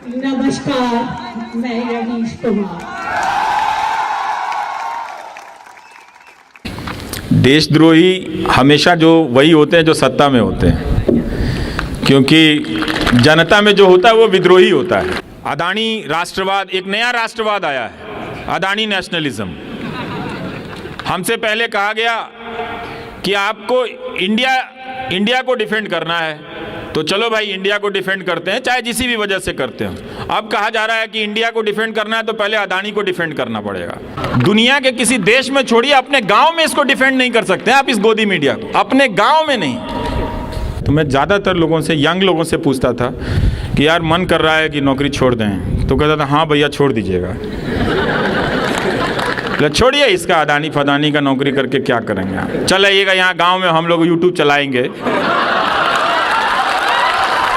नमस्कार, मैं रवीश कुमार। देशद्रोही हमेशा जो वही होते हैं जो सत्ता में होते हैं, क्योंकि जनता में जो होता है वो विद्रोही होता है। अदानी राष्ट्रवाद, एक नया राष्ट्रवाद आया है, अदानी नेशनलिज्म। हमसे पहले कहा गया कि आपको इंडिया को डिफेंड करना है, तो चलो भाई इंडिया को डिफेंड करते हैं, चाहे जिसी भी वजह से करते हो। अब कहा जा रहा है कि इंडिया को डिफेंड करना है तो पहले अदानी को डिफेंड करना पड़ेगा। दुनिया के किसी देश में छोड़िए, अपने गांव में इसको डिफेंड नहीं कर सकते आप, इस गोदी मीडिया को, अपने गांव में नहीं। तो मैं ज़्यादातर लोगों से, यंग लोगों से पूछता था कि यार मन कर रहा है कि नौकरी छोड़ दें, तो कहता था हाँ भैया छोड़ दीजिएगा। छोड़िए इसका अदानी फदानी का नौकरी करके क्या करेंगे आप, चल आइएगा यहाँ गाँव में हम लोग यूट्यूब चलाएंगे।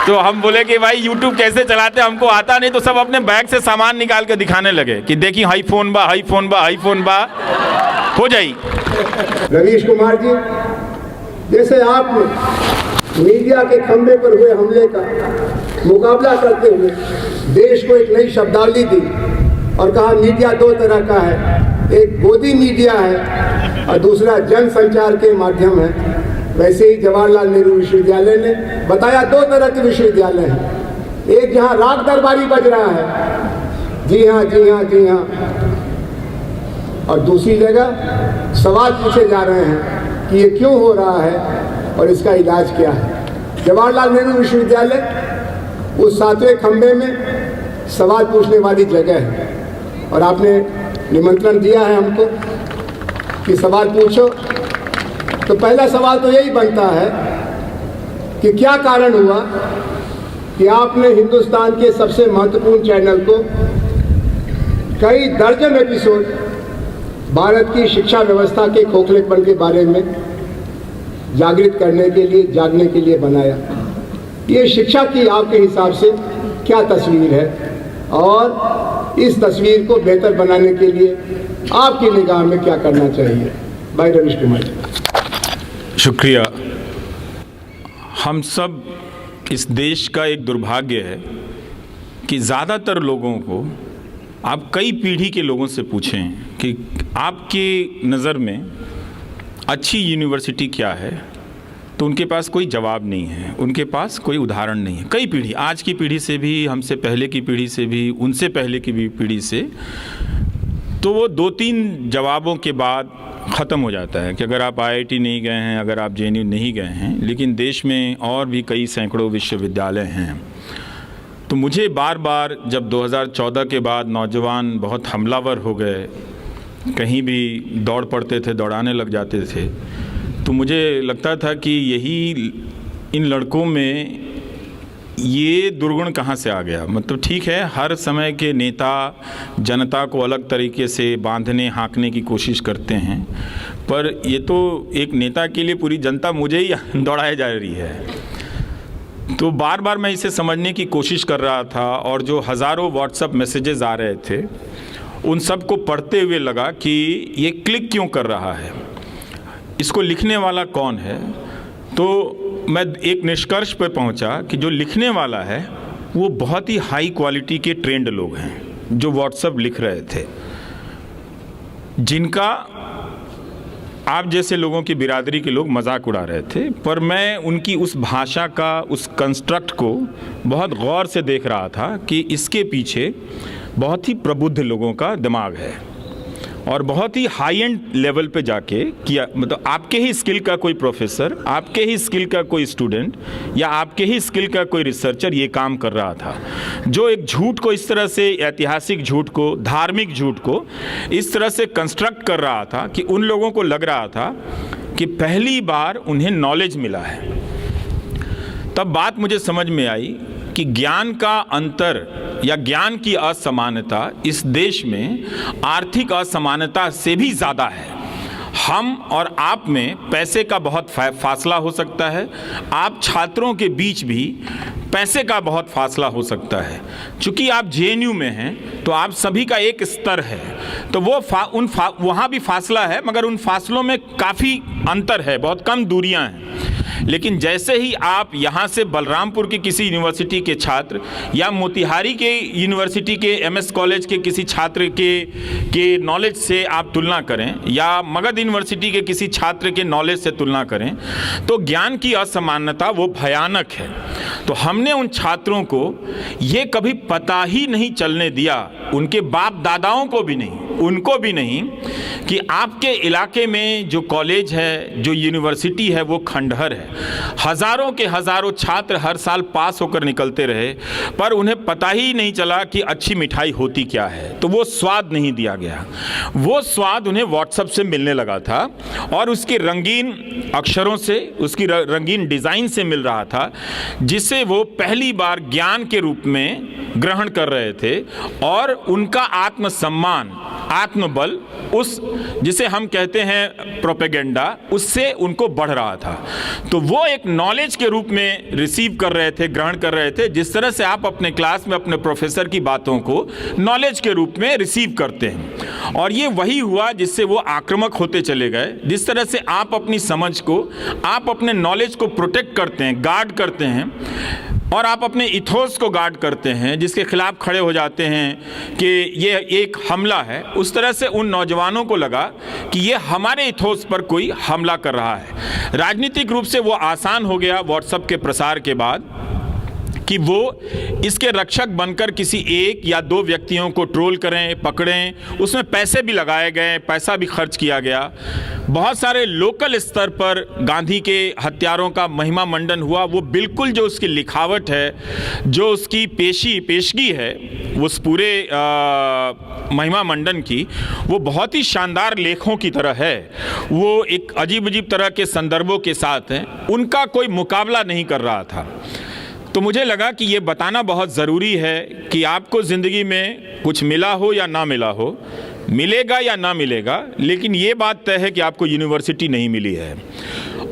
तो हम बोले कि भाई यूट्यूब कैसे चलाते हमको आता नहीं, तो सब अपने बैग से सामान निकाल के दिखाने लगे कि देखिए हाई फोन बा, हाई फोन बा, हाई फोन बा, हो जाई। रवीश कुमार जी, जैसे आपने मीडिया के खंभे पर हुए हमले का मुकाबला करते हुए देश को एक नई शब्दावली दी और कहा मीडिया दो तरह का है, एक गोदी मीडिया है और दूसरा जन संचार के माध्यम है, वैसे ही जवाहरलाल नेहरू विश्वविद्यालय ने बताया दो तरह के विश्वविद्यालय हैं। एक जहां राग दरबारी बज रहा है, जी हाँ जी हाँ जी हाँ, और दूसरी जगह सवाल पूछे जा रहे हैं कि ये क्यों हो रहा है और इसका इलाज क्या है। जवाहरलाल नेहरू विश्वविद्यालय उस सातवें खंभे में सवाल पूछने वाली जगह है और आपने निमंत्रण दिया है हमको कि सवाल पूछो। तो पहला सवाल तो यही बनता है कि क्या कारण हुआ कि आपने हिंदुस्तान के सबसे महत्वपूर्ण चैनल को कई दर्जन एपिसोड भारत की शिक्षा व्यवस्था के खोखलेपन के बारे में जागृत करने के लिए, जागने के लिए बनाया। ये शिक्षा की आपके हिसाब से क्या तस्वीर है और इस तस्वीर को बेहतर बनाने के लिए आपकी निगाह में क्या करना चाहिए? भाई रवीश कुमार जी। शुक्रिया। हम सब, इस देश का एक दुर्भाग्य है कि ज़्यादातर लोगों को आप कई पीढ़ी के लोगों से पूछें कि आपकी नज़र में अच्छी यूनिवर्सिटी क्या है, तो उनके पास कोई जवाब नहीं है, उनके पास कोई उदाहरण नहीं है। कई पीढ़ी, आज की पीढ़ी से भी, हमसे पहले की पीढ़ी से भी, उनसे पहले की भी पीढ़ी से, तो वो 2-3 जवाबों के बाद ख़त्म हो जाता है कि अगर आप IIT नहीं गए हैं, अगर आप JNU नहीं गए हैं, लेकिन देश में और भी कई सैकड़ों विश्वविद्यालय हैं। तो मुझे बार बार, जब 2014 के बाद नौजवान बहुत हमलावर हो गए, कहीं भी दौड़ पड़ते थे, दौड़ाने लग जाते थे, तो मुझे लगता था कि यही, इन लड़कों में ये दुर्गुण कहाँ से आ गया। मतलब ठीक है, हर समय के नेता जनता को अलग तरीके से बांधने हाँकने की कोशिश करते हैं, पर ये तो एक नेता के लिए पूरी जनता मुझे ही दौड़ाई जा रही है। तो बार बार मैं इसे समझने की कोशिश कर रहा था और जो हज़ारों व्हाट्सएप मैसेजेस आ रहे थे, उन सब को पढ़ते हुए लगा कि ये क्लिक क्यों कर रहा है, इसको लिखने वाला कौन है। तो मैं एक निष्कर्ष पर पहुंचा कि जो लिखने वाला है वो बहुत ही हाई क्वालिटी के ट्रेंड लोग हैं जो व्हाट्सएप लिख रहे थे, जिनका आप जैसे लोगों की बिरादरी के लोग मजाक उड़ा रहे थे, पर मैं उनकी उस भाषा का, उस कंस्ट्रक्ट को बहुत गौर से देख रहा था कि इसके पीछे बहुत ही प्रबुद्ध लोगों का दिमाग है और बहुत ही हाई एंड लेवल पे जाके किया। मतलब आपके ही स्किल का कोई प्रोफेसर, आपके ही स्किल का कोई स्टूडेंट या आपके ही स्किल का कोई रिसर्चर ये काम कर रहा था, जो एक झूठ को इस तरह से, ऐतिहासिक झूठ को, धार्मिक झूठ को इस तरह से कंस्ट्रक्ट कर रहा था कि उन लोगों को लग रहा था कि पहली बार उन्हें नॉलेज मिला है। तब बात मुझे समझ में आई कि ज्ञान का अंतर या ज्ञान की असमानता इस देश में आर्थिक असमानता से भी ज़्यादा है। हम और आप में पैसे का बहुत फासला हो सकता है, आप छात्रों के बीच भी पैसे का बहुत फासला हो सकता है। चूँकि आप JNU में हैं तो आप सभी का एक स्तर है, तो वो वहाँ भी फासला है, मगर उन फासलों में काफ़ी अंतर है, बहुत कम दूरियाँ हैं। लेकिन जैसे ही आप यहाँ से बलरामपुर की किसी यूनिवर्सिटी के छात्र या मोतिहारी के यूनिवर्सिटी के एमएस कॉलेज के किसी छात्र के नॉलेज से आप तुलना करें या मगध यूनिवर्सिटी के किसी छात्र के नॉलेज से तुलना करें तो ज्ञान की असमानता वो भयानक है। तो हमने उन छात्रों को ये कभी पता ही नहीं चलने दिया, उनके बाप दादाओं को भी नहीं, उनको भी नहीं, कि आपके इलाके में जो कॉलेज है, जो यूनिवर्सिटी है, वो खंडहर है। हज़ारों के हज़ारों छात्र हर साल पास होकर निकलते रहे, पर उन्हें पता ही नहीं चला कि अच्छी मिठाई होती क्या है। तो वो स्वाद नहीं दिया गया। वो स्वाद उन्हें व्हाट्सएप से मिलने लगा था और उसके रंगीन अक्षरों से, उसकी रंगीन डिज़ाइन से मिल रहा था, जिसे वो पहली बार ज्ञान के रूप में ग्रहण कर रहे थे। और उनका आत्मसम्मान, आत्मबल, उस जिसे हम कहते हैं प्रोपेगेंडा, उससे उनको बढ़ रहा था। तो वो एक नॉलेज के रूप में रिसीव कर रहे थे, ग्रहण कर रहे थे, जिस तरह से आप अपने क्लास में अपने प्रोफेसर की बातों को नॉलेज के रूप में रिसीव करते हैं। और ये वही हुआ जिससे वो आक्रामक होते चले गए। जिस तरह से आप अपनी समझ को, आप अपने नॉलेज को प्रोटेक्ट करते हैं, गार्ड करते हैं, और आप अपने इथोस को गार्ड करते हैं, जिसके खिलाफ खड़े हो जाते हैं कि ये एक हमला है, उस तरह से उन नौजवानों को लगा कि ये हमारे इथोस पर कोई हमला कर रहा है। राजनीतिक रूप से वो आसान हो गया व्हाट्सएप के प्रसार के बाद कि वो इसके रक्षक बनकर किसी एक या दो व्यक्तियों को ट्रोल करें, पकड़ें। उसमें पैसे भी लगाए गए, पैसा भी खर्च किया गया। बहुत सारे लोकल स्तर पर गांधी के हत्यारों का महिमा मंडन हुआ। वो बिल्कुल जो उसकी लिखावट है, जो उसकी पेशगी है उस पूरे महिमा मंडन की, वो बहुत ही शानदार लेखों की तरह है। वो एक अजीब अजीब तरह के संदर्भों के साथ हैं, उनका कोई मुकाबला नहीं कर रहा था। तो मुझे लगा कि ये बताना बहुत ज़रूरी है कि आपको ज़िंदगी में कुछ मिला हो या ना मिला हो, मिलेगा या ना मिलेगा, लेकिन ये बात तय है कि आपको यूनिवर्सिटी नहीं मिली है।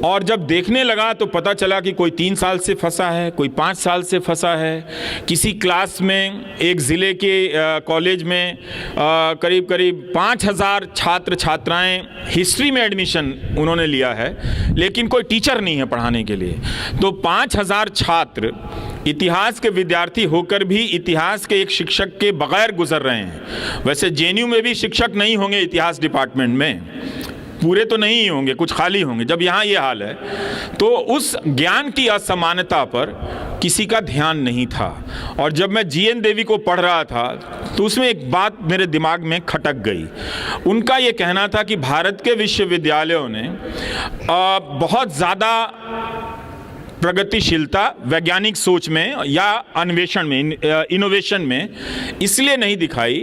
और जब देखने लगा तो पता चला कि कोई 3 साल से फंसा है, कोई 5 साल से फंसा है। किसी क्लास में, एक ज़िले के कॉलेज में करीब करीब 5000 छात्र छात्राएं हिस्ट्री में एडमिशन उन्होंने लिया है, लेकिन कोई टीचर नहीं है पढ़ाने के लिए। तो 5000 छात्र इतिहास के विद्यार्थी होकर भी इतिहास के एक शिक्षक के बगैर गुजर रहे हैं। वैसे जेएनयू में भी शिक्षक नहीं होंगे इतिहास डिपार्टमेंट में, पूरे तो नहीं होंगे, कुछ खाली होंगे। जब यहाँ ये हाल है तो उस ज्ञान की असमानता पर किसी का ध्यान नहीं था। और जब मैं जीएन देवी को पढ़ रहा था तो उसमें एक बात मेरे दिमाग में खटक गई। उनका ये कहना था कि भारत के विश्वविद्यालयों ने बहुत ज़्यादा प्रगतिशीलता वैज्ञानिक सोच में या अन्वेषण में, इनोवेशन में इसलिए नहीं दिखाई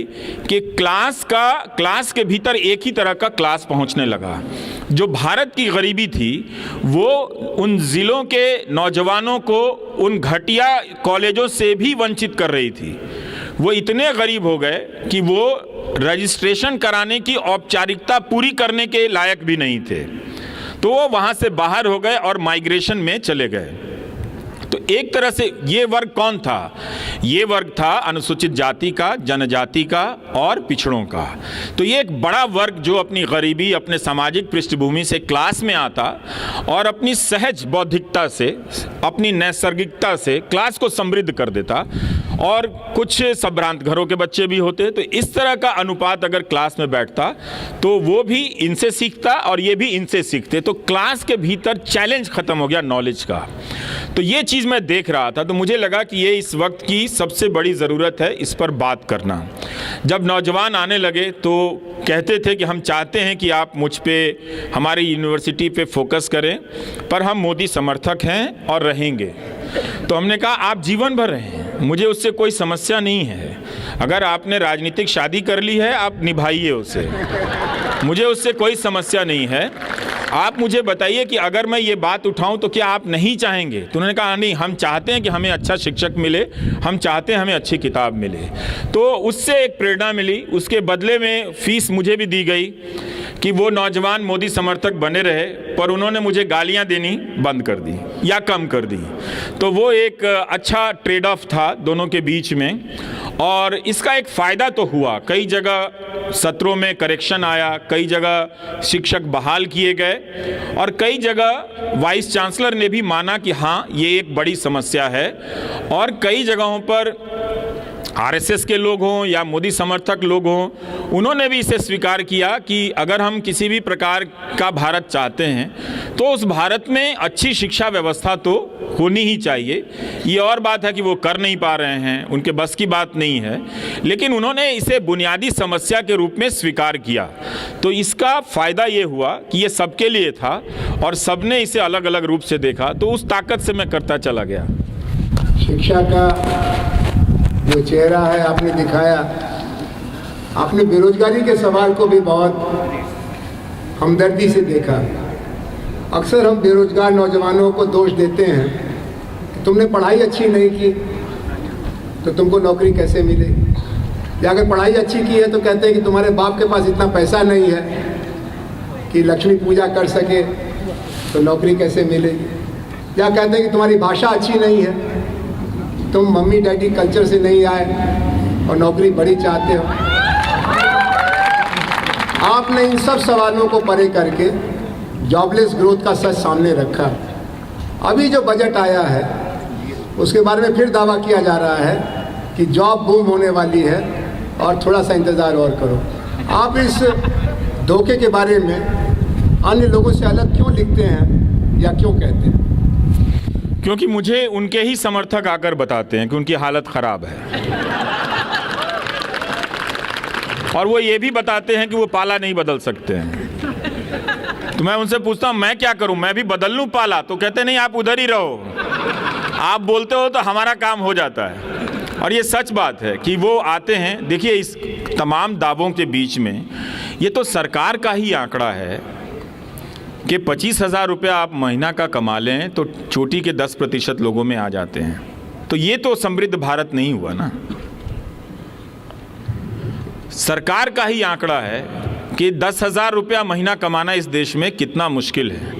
कि क्लास के भीतर एक ही तरह का क्लास पहुंचने लगा। जो भारत की गरीबी थी वो उन ज़िलों के नौजवानों को उन घटिया कॉलेजों से भी वंचित कर रही थी। वो इतने गरीब हो गए कि वो रजिस्ट्रेशन कराने की औपचारिकता पूरी करने के लायक भी नहीं थे। तो वो वहाँ से बाहर हो गए और माइग्रेशन में चले गए। तो एक तरह से ये वर्ग कौन था? ये वर्ग था अनुसूचित जाति का, जनजाति का और पिछड़ों का। तो ये एक बड़ा वर्ग जो अपनी गरीबी, अपने सामाजिक पृष्ठभूमि से क्लास में आता और अपनी सहज बौद्धिकता से, अपनी नैसर्गिकता से क्लास को समृद्ध कर देता। और कुछ संभ्रांत घरों के बच्चे भी होते। तो इस तरह का अनुपात अगर क्लास में बैठता तो वो भी इनसे सीखता और ये भी इनसे सीखते। तो क्लास के भीतर चैलेंज खत्म हो गया नॉलेज का। तो ये चीज़ मैं देख रहा था, तो मुझे लगा कि ये इस वक्त की सबसे बड़ी ज़रूरत है इस पर बात करना। जब नौजवान आने लगे तो कहते थे कि हम चाहते हैं कि आप मुझ पे, हमारी यूनिवर्सिटी पे फोकस करें, पर हम मोदी समर्थक हैं और रहेंगे। तो हमने कहा आप जीवन भर रहें, मुझे उससे कोई समस्या नहीं है। अगर आपने राजनीतिक शादी कर ली है आप निभाइए उसे, मुझे उससे कोई समस्या नहीं है। आप मुझे बताइए कि अगर मैं ये बात उठाऊं तो क्या आप नहीं चाहेंगे? तो उन्होंने कहा नहीं, हम चाहते हैं कि हमें अच्छा शिक्षक मिले, हम चाहते हैं हमें अच्छी किताब मिले। तो उससे एक प्रेरणा मिली। उसके बदले में फीस मुझे भी दी गई कि वो नौजवान मोदी समर्थक बने रहे, पर उन्होंने मुझे गालियां देनी बंद कर दी या कम कर दी। तो वो एक अच्छा ट्रेड ऑफ था दोनों के बीच में। और इसका एक फ़ायदा तो हुआ, कई जगह सत्रों में करेक्शन आया, कई जगह शिक्षक बहाल किए गए और कई जगह वाइस चांसलर ने भी माना कि हाँ ये एक बड़ी समस्या है। और कई जगहों पर आरएसएस के लोग हों या मोदी समर्थक लोग हों, उन्होंने भी इसे स्वीकार किया कि अगर हम किसी भी प्रकार का भारत चाहते हैं तो उस भारत में अच्छी शिक्षा व्यवस्था तो होनी ही चाहिए। ये और बात है कि वो कर नहीं पा रहे हैं, उनके बस की बात नहीं है, लेकिन उन्होंने इसे बुनियादी समस्या के रूप में स्वीकार किया। तो इसका फ़ायदा ये हुआ कि ये सबके लिए था और सबने इसे अलग अलग रूप से देखा, तो उस ताकत से मैं करता चला गया। शिक्षा का जो चेहरा है आपने दिखाया, आपने बेरोजगारी के सवाल को भी बहुत हमदर्दी से देखा। अक्सर हम बेरोजगार नौजवानों को दोष देते हैं कि तुमने पढ़ाई अच्छी नहीं की तो तुमको नौकरी कैसे मिलेगी, या अगर पढ़ाई अच्छी की है तो कहते हैं कि तुम्हारे बाप के पास इतना पैसा नहीं है कि लक्ष्मी पूजा कर सके तो नौकरी कैसे मिलेगी, या कहते हैं कि तुम्हारी भाषा अच्छी नहीं है, तुम मम्मी डैडी कल्चर से नहीं आए और नौकरी बड़ी चाहते हो। आपने इन सब सवालों को परे करके जॉबलेस ग्रोथ का सच सामने रखा। अभी जो बजट आया है उसके बारे में फिर दावा किया जा रहा है कि जॉब बूम होने वाली है और थोड़ा सा इंतज़ार और करो। आप इस धोखे के बारे में अन्य लोगों से अलग क्यों लिखते हैं या क्यों कहते हैं? क्योंकि मुझे उनके ही समर्थक आकर बताते हैं कि उनकी हालत ख़राब है और वो ये भी बताते हैं कि वो पाला नहीं बदल सकते हैं। तो मैं उनसे पूछता हूँ मैं क्या करूँ, मैं भी बदल लूँ पाला? तो कहते नहीं, आप उधर ही रहो, आप बोलते हो तो हमारा काम हो जाता है। और ये सच बात है कि वो आते हैं। देखिए, इस तमाम दावों के बीच में ये तो सरकार का ही आंकड़ा है कि 25,000 रुपया आप महीना का कमा लें तो चोटी के 10% लोगों में आ जाते हैं। तो ये तो समृद्ध भारत नहीं हुआ ना। सरकार का ही आंकड़ा है कि 10,000 रुपया महीना कमाना इस देश में कितना मुश्किल है।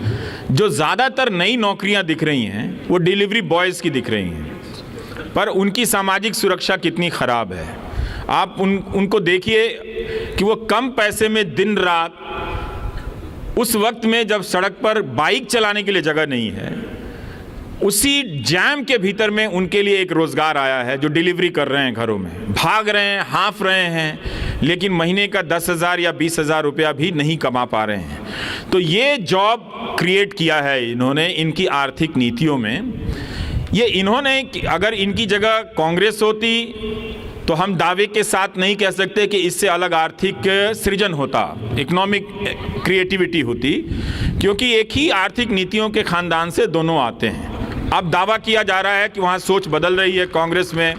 जो ज़्यादातर नई नौकरियां दिख रही हैं वो डिलीवरी बॉयज़ की दिख रही हैं, पर उनकी सामाजिक सुरक्षा कितनी ख़राब है। आप उनको देखिए कि वो कम पैसे में दिन रात, उस वक्त में जब सड़क पर बाइक चलाने के लिए जगह नहीं है, उसी जैम के भीतर में उनके लिए एक रोज़गार आया है जो डिलीवरी कर रहे हैं, घरों में भाग रहे हैं, हाँफ रहे हैं, लेकिन महीने का 10,000 या 20,000 रुपया भी नहीं कमा पा रहे हैं। तो ये जॉब क्रिएट किया है इन्होंने इनकी आर्थिक नीतियों में। ये इन्होंने, अगर इनकी जगह कांग्रेस होती तो हम दावे के साथ नहीं कह सकते कि इससे अलग आर्थिक सृजन होता, इकोनॉमिक क्रिएटिविटी होती, क्योंकि एक ही आर्थिक नीतियों के खानदान से दोनों आते हैं। अब दावा किया जा रहा है कि वहाँ सोच बदल रही है कांग्रेस में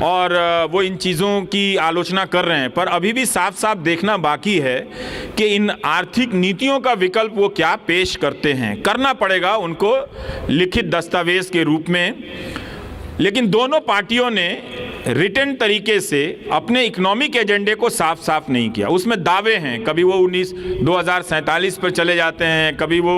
और वो इन चीज़ों की आलोचना कर रहे हैं, पर अभी भी साफ साफ देखना बाकी है कि इन आर्थिक नीतियों का विकल्प वो क्या पेश करते हैं। करना पड़ेगा उनको लिखित दस्तावेज के रूप में, लेकिन दोनों पार्टियों ने रिटन तरीके से अपने इकोनॉमिक एजेंडे को साफ साफ नहीं किया। उसमें दावे हैं, कभी वो 2047 पर चले जाते हैं, कभी वो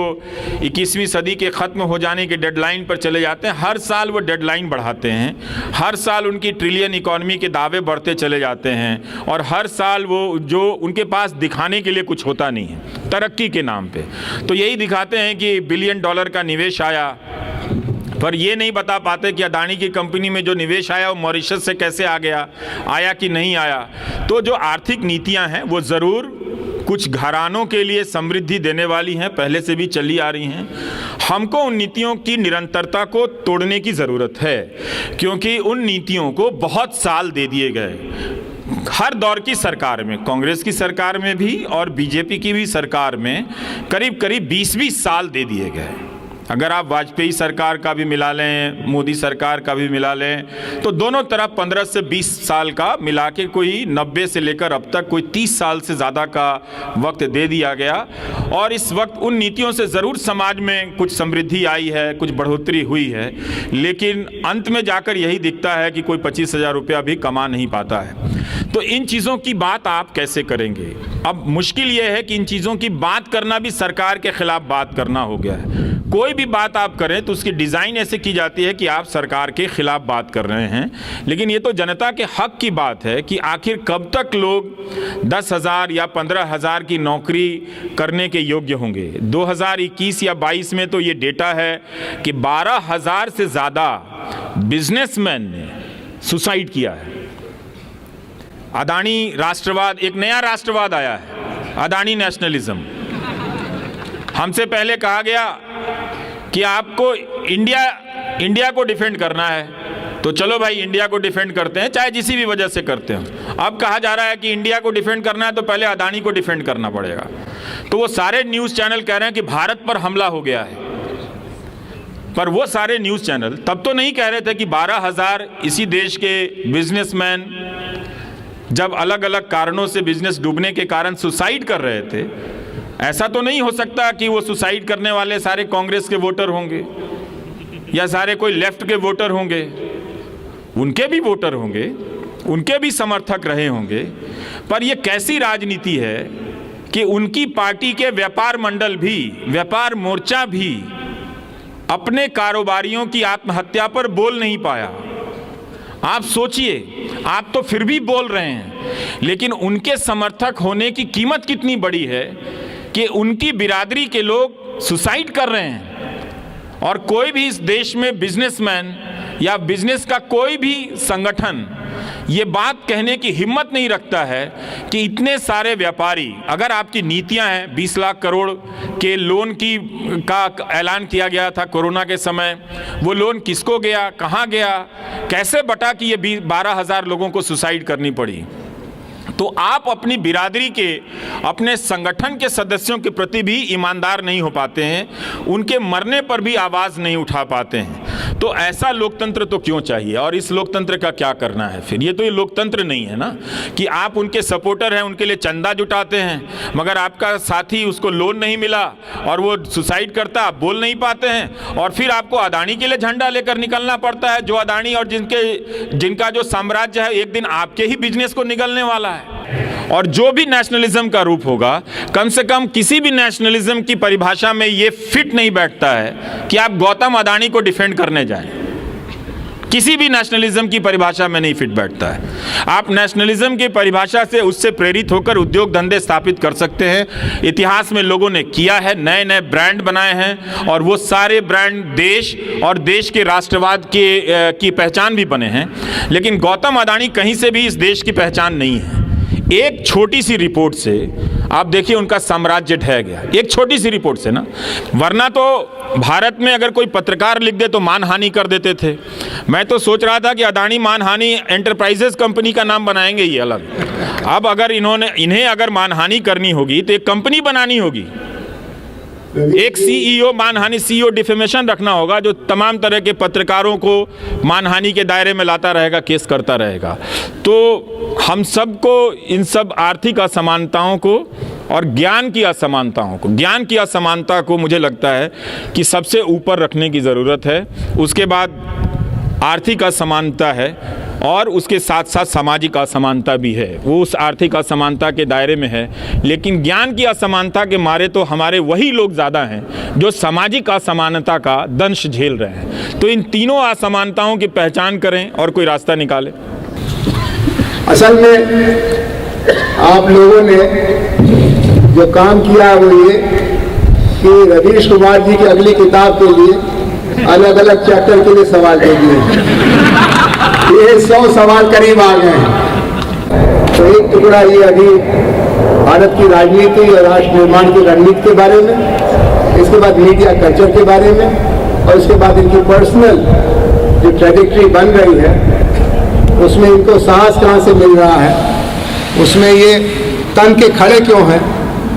21वीं सदी के ख़त्म हो जाने के डेडलाइन पर चले जाते हैं। हर साल वो डेडलाइन बढ़ाते हैं, हर साल उनकी ट्रिलियन इकॉनमी के दावे बढ़ते चले जाते हैं और हर साल वो जो उनके पास दिखाने के लिए कुछ होता नहीं है तरक्की के नाम पे। तो यही दिखाते हैं कि $1 बिलियन का निवेश आया, पर ये नहीं बता पाते कि अडानी की कंपनी में जो निवेश आया वो मॉरिशस से कैसे आ गया, आया कि नहीं आया। तो जो आर्थिक नीतियां हैं वो ज़रूर कुछ घरानों के लिए समृद्धि देने वाली हैं, पहले से भी चली आ रही हैं। हमको उन नीतियों की निरंतरता को तोड़ने की ज़रूरत है, क्योंकि उन नीतियों को बहुत साल दे दिए गए। हर दौर की सरकार में, कांग्रेस की सरकार में भी और बीजेपी की भी सरकार में करीब करीब 20-20 साल दे दिए गए। अगर आप वाजपेयी सरकार का भी मिला लें, मोदी सरकार का भी मिला लें, तो दोनों तरफ 15 से 20 साल का मिला के कोई 90 से लेकर अब तक कोई 30 साल से ज़्यादा का वक्त दे दिया गया। और इस वक्त उन नीतियों से ज़रूर समाज में कुछ समृद्धि आई है, कुछ बढ़ोतरी हुई है, लेकिन अंत में जाकर यही दिखता है कि कोई 25,000 रुपया भी कमा नहीं पाता है। तो इन चीज़ों की बात आप कैसे करेंगे? अब मुश्किल ये है कि इन चीज़ों की बात करना भी सरकार के खिलाफ बात करना हो गया है। कोई भी बात आप करें तो उसकी डिज़ाइन ऐसे की जाती है कि आप सरकार के खिलाफ बात कर रहे हैं। लेकिन ये तो जनता के हक की बात है कि आखिर कब तक लोग 10,000 या 15,000 की नौकरी करने के योग्य होंगे। 2021 या 22 में तो ये डेटा है कि 12,000 से ज़्यादा बिजनेसमैन ने सुसाइड किया है। अदानी राष्ट्रवाद, एक नया राष्ट्रवाद आया है, अदानी नेशनलिज्म। हमसे पहले कहा गया कि आपको इंडिया को डिफेंड करना है, तो चलो भाई इंडिया को डिफेंड करते हैं, चाहे जिसी भी वजह से करते हो। अब कहा जा रहा है कि इंडिया को डिफेंड करना है तो पहले अदानी को डिफेंड करना पड़ेगा। तो वो सारे न्यूज़ चैनल कह रहे हैं कि भारत पर हमला हो गया है, पर वो सारे न्यूज़ चैनल तब तो नहीं कह रहे थे कि 12,000 इसी देश के बिजनेसमैन जब अलग अलग कारणों से बिजनेस डूबने के कारण सुसाइड कर रहे थे। ऐसा तो नहीं हो सकता कि वो सुसाइड करने वाले सारे कांग्रेस के वोटर होंगे या सारे कोई लेफ्ट के वोटर होंगे। उनके भी वोटर होंगे, उनके भी समर्थक रहे होंगे, पर ये कैसी राजनीति है कि उनकी पार्टी के व्यापार मंडल भी, व्यापार मोर्चा भी अपने कारोबारियों की आत्महत्या पर बोल नहीं पाया। आप सोचिए, आप तो फिर भी बोल रहे हैं, लेकिन उनके समर्थक होने की कीमत कितनी बड़ी है कि उनकी बिरादरी के लोग सुसाइड कर रहे हैं। और कोई भी इस देश में बिजनेसमैन या बिजनेस का कोई भी संगठन ये बात कहने की हिम्मत नहीं रखता है कि इतने सारे व्यापारी, अगर आपकी नीतियां हैं 20 लाख करोड़ के लोन का ऐलान किया गया था कोरोना के समय, वो लोन किसको गया, कहां गया, कैसे बटा कि ये 12,000 लोगों को सुसाइड करनी पड़ी। तो आप अपनी बिरादरी के, अपने संगठन के सदस्यों के प्रति भी ईमानदार नहीं हो पाते हैं, उनके मरने पर भी आवाज़ नहीं उठा पाते हैं। तो ऐसा लोकतंत्र तो क्यों चाहिए, और इस लोकतंत्र का क्या करना है फिर। ये तो ये लोकतंत्र नहीं है ना कि आप उनके सपोर्टर हैं, उनके लिए चंदा जुटाते हैं, मगर आपका साथी उसको लोन नहीं मिला और वो सुसाइड करता, आप बोल नहीं पाते हैं, और फिर आपको अदानी के लिए झंडा लेकर निकलना पड़ता है, जो अदानी और जिनका जो साम्राज्य है एक दिन आपके ही बिजनेस को निगलने वाला है। और जो भी नेशनलिज्म का रूप होगा, कम से कम किसी भी नेशनलिज्म की परिभाषा में ये फिट नहीं बैठता है कि आप गौतम अदानी को डिफेंड करने जाएं। किसी भी नेशनलिज्म की परिभाषा में नहीं फिट बैठता है। आप नेशनलिज्म की परिभाषा से उससे प्रेरित होकर उद्योग धंधे स्थापित कर सकते हैं। इतिहास में लोगों ने किया है, नए नए ब्रांड बनाए हैं, और वो सारे ब्रांड देश और देश के राष्ट्रवाद की पहचान भी बने हैं। लेकिन गौतम अदानी कहीं से भी इस देश की पहचान नहीं है। एक छोटी सी रिपोर्ट से आप देखिए उनका साम्राज्य ढह गया, एक छोटी सी रिपोर्ट से ना। वरना तो भारत में अगर कोई पत्रकार लिख दे तो मानहानि कर देते थे। मैं तो सोच रहा था कि अदानी मानहानि एंटरप्राइजेस कंपनी का नाम बनाएंगे ये अलग। अब अगर इन्हें अगर मानहानि करनी होगी तो एक कंपनी बनानी होगी, एक सीईओ मानहानि, सीईओ डिफेमेशन रखना होगा, जो तमाम तरह के पत्रकारों को मानहानि के दायरे में लाता रहेगा, केस करता रहेगा। तो हम सबको इन सब आर्थिक असमानताओं को और ज्ञान की असमानता को मुझे लगता है कि सबसे ऊपर रखने की ज़रूरत है। उसके बाद आर्थिक असमानता है और उसके साथ साथ सामाजिक असमानता भी है, वो उस आर्थिक असमानता के दायरे में है। लेकिन ज्ञान की असमानता के मारे तो हमारे वही लोग ज़्यादा हैं जो सामाजिक असमानता का दंश झेल रहे हैं। तो इन तीनों असमानताओं की पहचान करें और कोई रास्ता निकालें। असल में आप लोगों ने जो काम किया है वो ये कि रवीश कुमार जी की अगली किताब के लिए अलग अलग चैप्टर के लिए सवाल दे दिए। ये 100 सवाल करीब आ गए हैं। तो एक टुकड़ा ये अभी भारत की राजनीति और राष्ट्र निर्माण की रणनीति के बारे में, इसके बाद मीडिया कल्चर के बारे में, और इसके बाद इनकी पर्सनल जो ट्रेजेक्ट्री बन रही है उसमें इनको साहस कहाँ से मिल रहा है, उसमें ये तन के खड़े क्यों हैं,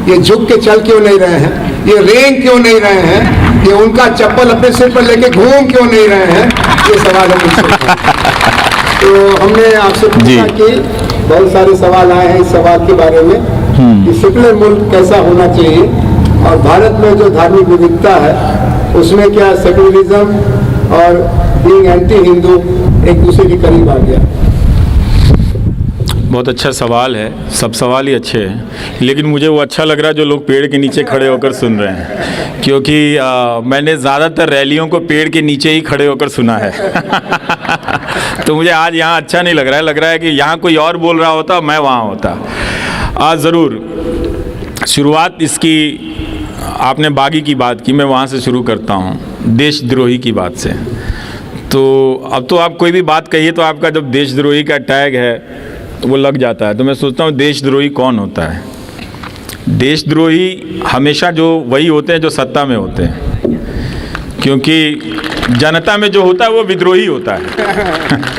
ये झुक के चल क्यों नहीं रहे हैं, ये रेंग क्यों नहीं रहे हैं, ये उनका चप्पल अपने सिर पर लेके घूम क्यों नहीं रहे हैं, ये सवाल हम पूछते हैं। तो हमने आपसे पूछा कि बहुत सारे सवाल आए हैं इस सवाल के बारे में कि सेकुलर मुल्क कैसा होना चाहिए, और भारत में जो धार्मिक विविधता है उसमें क्या सेकुलरिज्म और बीइंग एंटी हिंदू एक दूसरे के करीब आ गया। बहुत अच्छा सवाल है, सब सवाल ही अच्छे हैं, लेकिन मुझे वो अच्छा लग रहा है जो लोग पेड़ के नीचे खड़े होकर सुन रहे हैं, क्योंकि मैंने ज़्यादातर रैलियों को पेड़ के नीचे ही खड़े होकर सुना है। तो मुझे आज यहाँ अच्छा नहीं लग रहा है कि यहाँ कोई और बोल रहा होता, मैं वहाँ होता। आज ज़रूर शुरुआत इसकी, आपने बागी की बात की, मैं वहाँ से शुरू करता हूँ, देशद्रोही की बात से। तो अब तो आप कोई भी बात कहिए तो आपका जब देशद्रोही का टैग है तो वो लग जाता है। तो मैं सोचता हूँ देशद्रोही कौन होता है? देशद्रोही हमेशा जो वही होते हैं जो सत्ता में होते हैं, क्योंकि जनता में जो होता है वो विद्रोही होता है।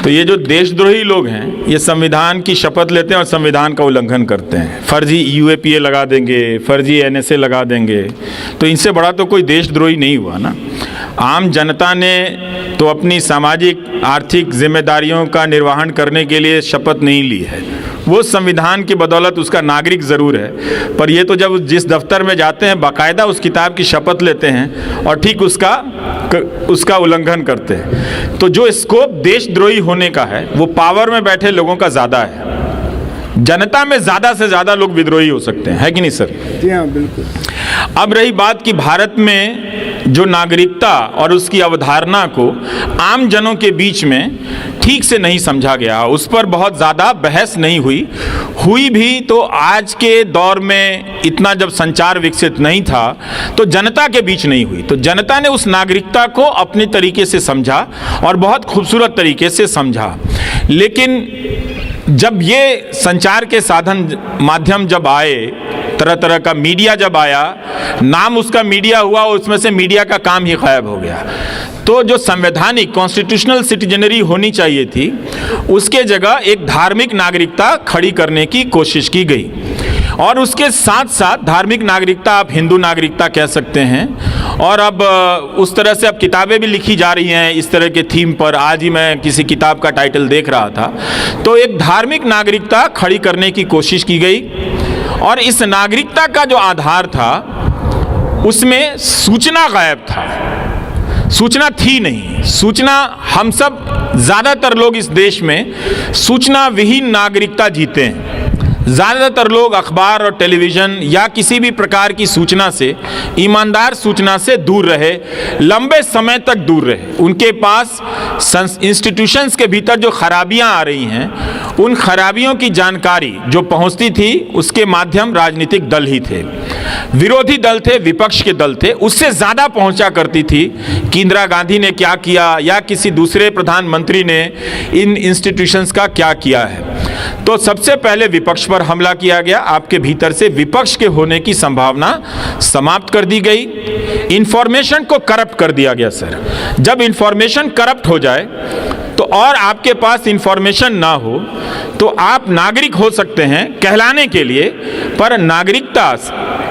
तो ये जो देशद्रोही लोग हैं ये संविधान की शपथ लेते हैं और संविधान का उल्लंघन करते हैं। फर्जी यूएपीए लगा देंगे, फर्जी एनएसए लगा देंगे, तो इनसे बड़ा तो कोई देशद्रोही नहीं हुआ ना। आम जनता ने तो अपनी सामाजिक आर्थिक जिम्मेदारियों का निर्वहन करने के लिए शपथ नहीं ली है, वो संविधान की बदौलत उसका नागरिक ज़रूर है, पर ये तो जब जिस दफ्तर में जाते हैं बाकायदा उस किताब की शपथ लेते हैं और ठीक उसका उल्लंघन करते हैं। तो जो स्कोप देशद्रोही होने का है वो पावर में बैठे लोगों का ज़्यादा है। जनता में ज़्यादा से ज़्यादा लोग विद्रोही हो सकते हैं, है कि नहीं सर? जी हाँ, बिल्कुल। अब रही बात कि भारत में जो नागरिकता और उसकी अवधारणा को आम जनों के बीच में ठीक से नहीं समझा गया, उस पर बहुत ज़्यादा बहस नहीं हुई भी तो आज के दौर में इतना जब संचार विकसित नहीं था तो जनता के बीच नहीं हुई। तो जनता ने उस नागरिकता को अपने तरीके से समझा और बहुत खूबसूरत तरीके से समझा। लेकिन जब ये संचार के साधन माध्यम जब आए, तरह तरह का मीडिया जब आया, नाम उसका मीडिया हुआ और उसमें से मीडिया का काम ही गायब हो गया। तो जो संवैधानिक कॉन्स्टिट्यूशनल सिटीजनरी होनी चाहिए थी उसके जगह एक धार्मिक नागरिकता खड़ी करने की कोशिश की गई, और उसके साथ साथ धार्मिक नागरिकता आप हिंदू नागरिकता कह सकते हैं। और अब उस तरह से अब किताबें भी लिखी जा रही हैं इस तरह के थीम पर। आज ही मैं किसी किताब का टाइटल देख रहा था। तो एक धार्मिक नागरिकता खड़ी करने की कोशिश की गई, और इस नागरिकता का जो आधार था उसमें सूचना गायब था, सूचना थी नहीं। सूचना, हम सब ज़्यादातर लोग इस देश में सूचना विहीन नागरिकता जीते हैं। ज़्यादातर लोग अखबार और टेलीविज़न या किसी भी प्रकार की सूचना से, ईमानदार सूचना से दूर रहे, लंबे समय तक दूर रहे। उनके पास इंस्टीट्यूशंस के भीतर जो खराबियां आ रही हैं उन खराबियों की जानकारी जो पहुंचती थी उसके माध्यम राजनीतिक दल ही थे, विरोधी दल थे, विपक्ष के दल थे, उससे ज़्यादा पहुंचा करती थी कि इंदिरा गांधी ने क्या किया या किसी दूसरे प्रधानमंत्री ने इन इंस्टीट्यूशंस का क्या किया है। तो सबसे पहले विपक्ष पर हमला किया गया, आपके भीतर से विपक्ष के होने की संभावना समाप्त कर दी गई, इंफॉर्मेशन को करप्ट कर दिया गया। सर, जब इंफॉर्मेशन करप्ट हो जाए तो और आपके पास इंफॉर्मेशन ना हो तो आप नागरिक हो सकते हैं कहलाने के लिए, पर नागरिकता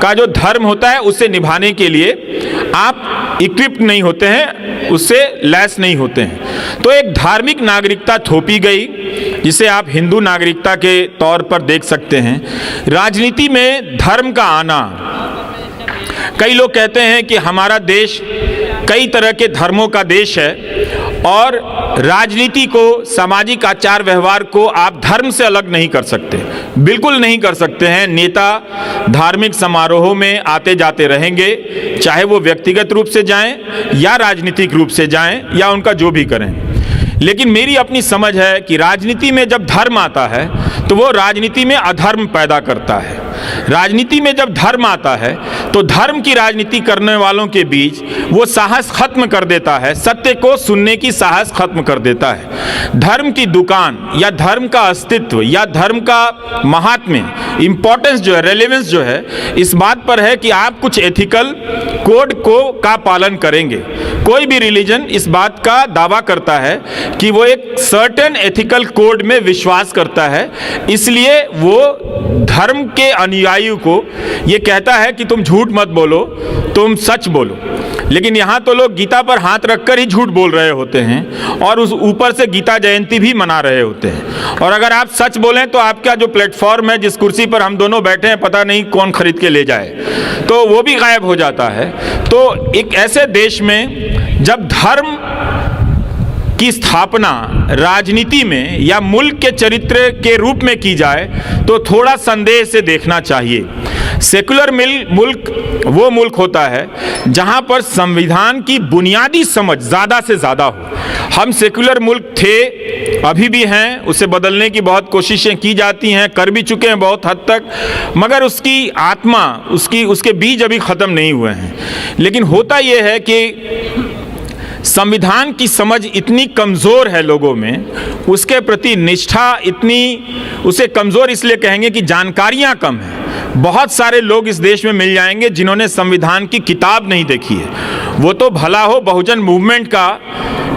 का जो धर्म होता है उसे निभाने के लिए आप इक्विप्ड नहीं होते हैं, उससे लैस नहीं होते हैं। तो एक धार्मिक नागरिकता थोपी गई जिसे आप हिंदू नागरिकता के तौर पर देख सकते हैं। राजनीति में धर्म का आना, कई लोग कहते हैं कि हमारा देश कई तरह के धर्मों का देश है और राजनीति को, सामाजिक आचार व्यवहार को आप धर्म से अलग नहीं कर सकते, बिल्कुल नहीं कर सकते हैं। नेता धार्मिक समारोहों में आते जाते रहेंगे, चाहे वो व्यक्तिगत रूप से जाएं या राजनीतिक रूप से जाएं या उनका जो भी करें। लेकिन मेरी अपनी समझ है कि राजनीति में जब धर्म आता है तो वो राजनीति में अधर्म पैदा करता है। राजनीति में जब धर्म आता है तो धर्म की राजनीति करने वालों के बीच वो साहस खत्म कर देता है, सत्य को सुनने की साहस खत्म कर देता है। धर्म की दुकान या धर्म का अस्तित्व या धर्म का महात्म्य, इंपॉर्टेंस जो है, रेलेवेंस जो है, इस बात पर है कि आप कुछ एथिकल कोड का पालन करेंगे। कोई भी रिलीजन इस बात का दावा करता है कि वो एक सर्टेन एथिकल कोड में विश्वास करता है, इसलिए वो धर्म के अनुयायियों को ये कहता है कि तुम झूठ मत बोलो, तुम सच बोलो। लेकिन यहाँ तो लोग गीता पर हाथ रखकर ही झूठ बोल रहे होते हैं और उस ऊपर से गीता जयंती भी मना रहे होते हैं। और अगर आप सच बोलें तो आपका जो प्लेटफॉर्म है, जिस कुर्सी पर हम दोनों बैठे हैं, पता नहीं कौन खरीद के ले जाए, तो वो भी गायब हो जाता है। तो एक ऐसे देश में जब धर्म की स्थापना राजनीति में या मुल्क के चरित्र के रूप में की जाए तो थोड़ा संदेह से देखना चाहिए। सेकुलर मुल्क वो मुल्क होता है जहां पर संविधान की बुनियादी समझ ज़्यादा से ज़्यादा हो। हम सेकुलर मुल्क थे, अभी भी हैं, उसे बदलने की बहुत कोशिशें की जाती हैं, कर भी चुके हैं बहुत हद तक, मगर उसकी आत्मा, उसके बीज अभी ख़त्म नहीं हुए हैं। लेकिन होता यह है कि संविधान की समझ इतनी कमज़ोर है लोगों में, उसके प्रति निष्ठा इतनी, उसे कमज़ोर इसलिए कहेंगे कि जानकारियाँ कम हैं। बहुत सारे लोग इस देश में मिल जाएंगे जिन्होंने संविधान की किताब नहीं देखी है। वो तो भला हो बहुजन मूवमेंट का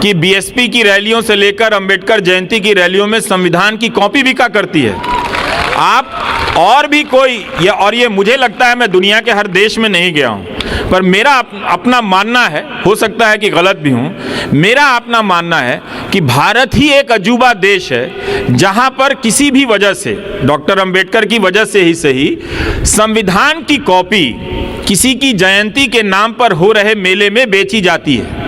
कि बीएसपी की रैलियों से लेकर अंबेडकर जयंती की रैलियों में संविधान की कॉपी बिका करती है। आप और भी कोई ये मुझे लगता है, मैं दुनिया के हर देश में नहीं गया हूँ, पर मेरा अपना मानना है, हो सकता है कि गलत भी हूँ, मेरा अपना मानना है कि भारत ही एक अजूबा देश है जहाँ पर किसी भी वजह से, डॉक्टर अंबेडकर की वजह से ही सही, संविधान की कॉपी किसी की जयंती के नाम पर हो रहे मेले में बेची जाती है।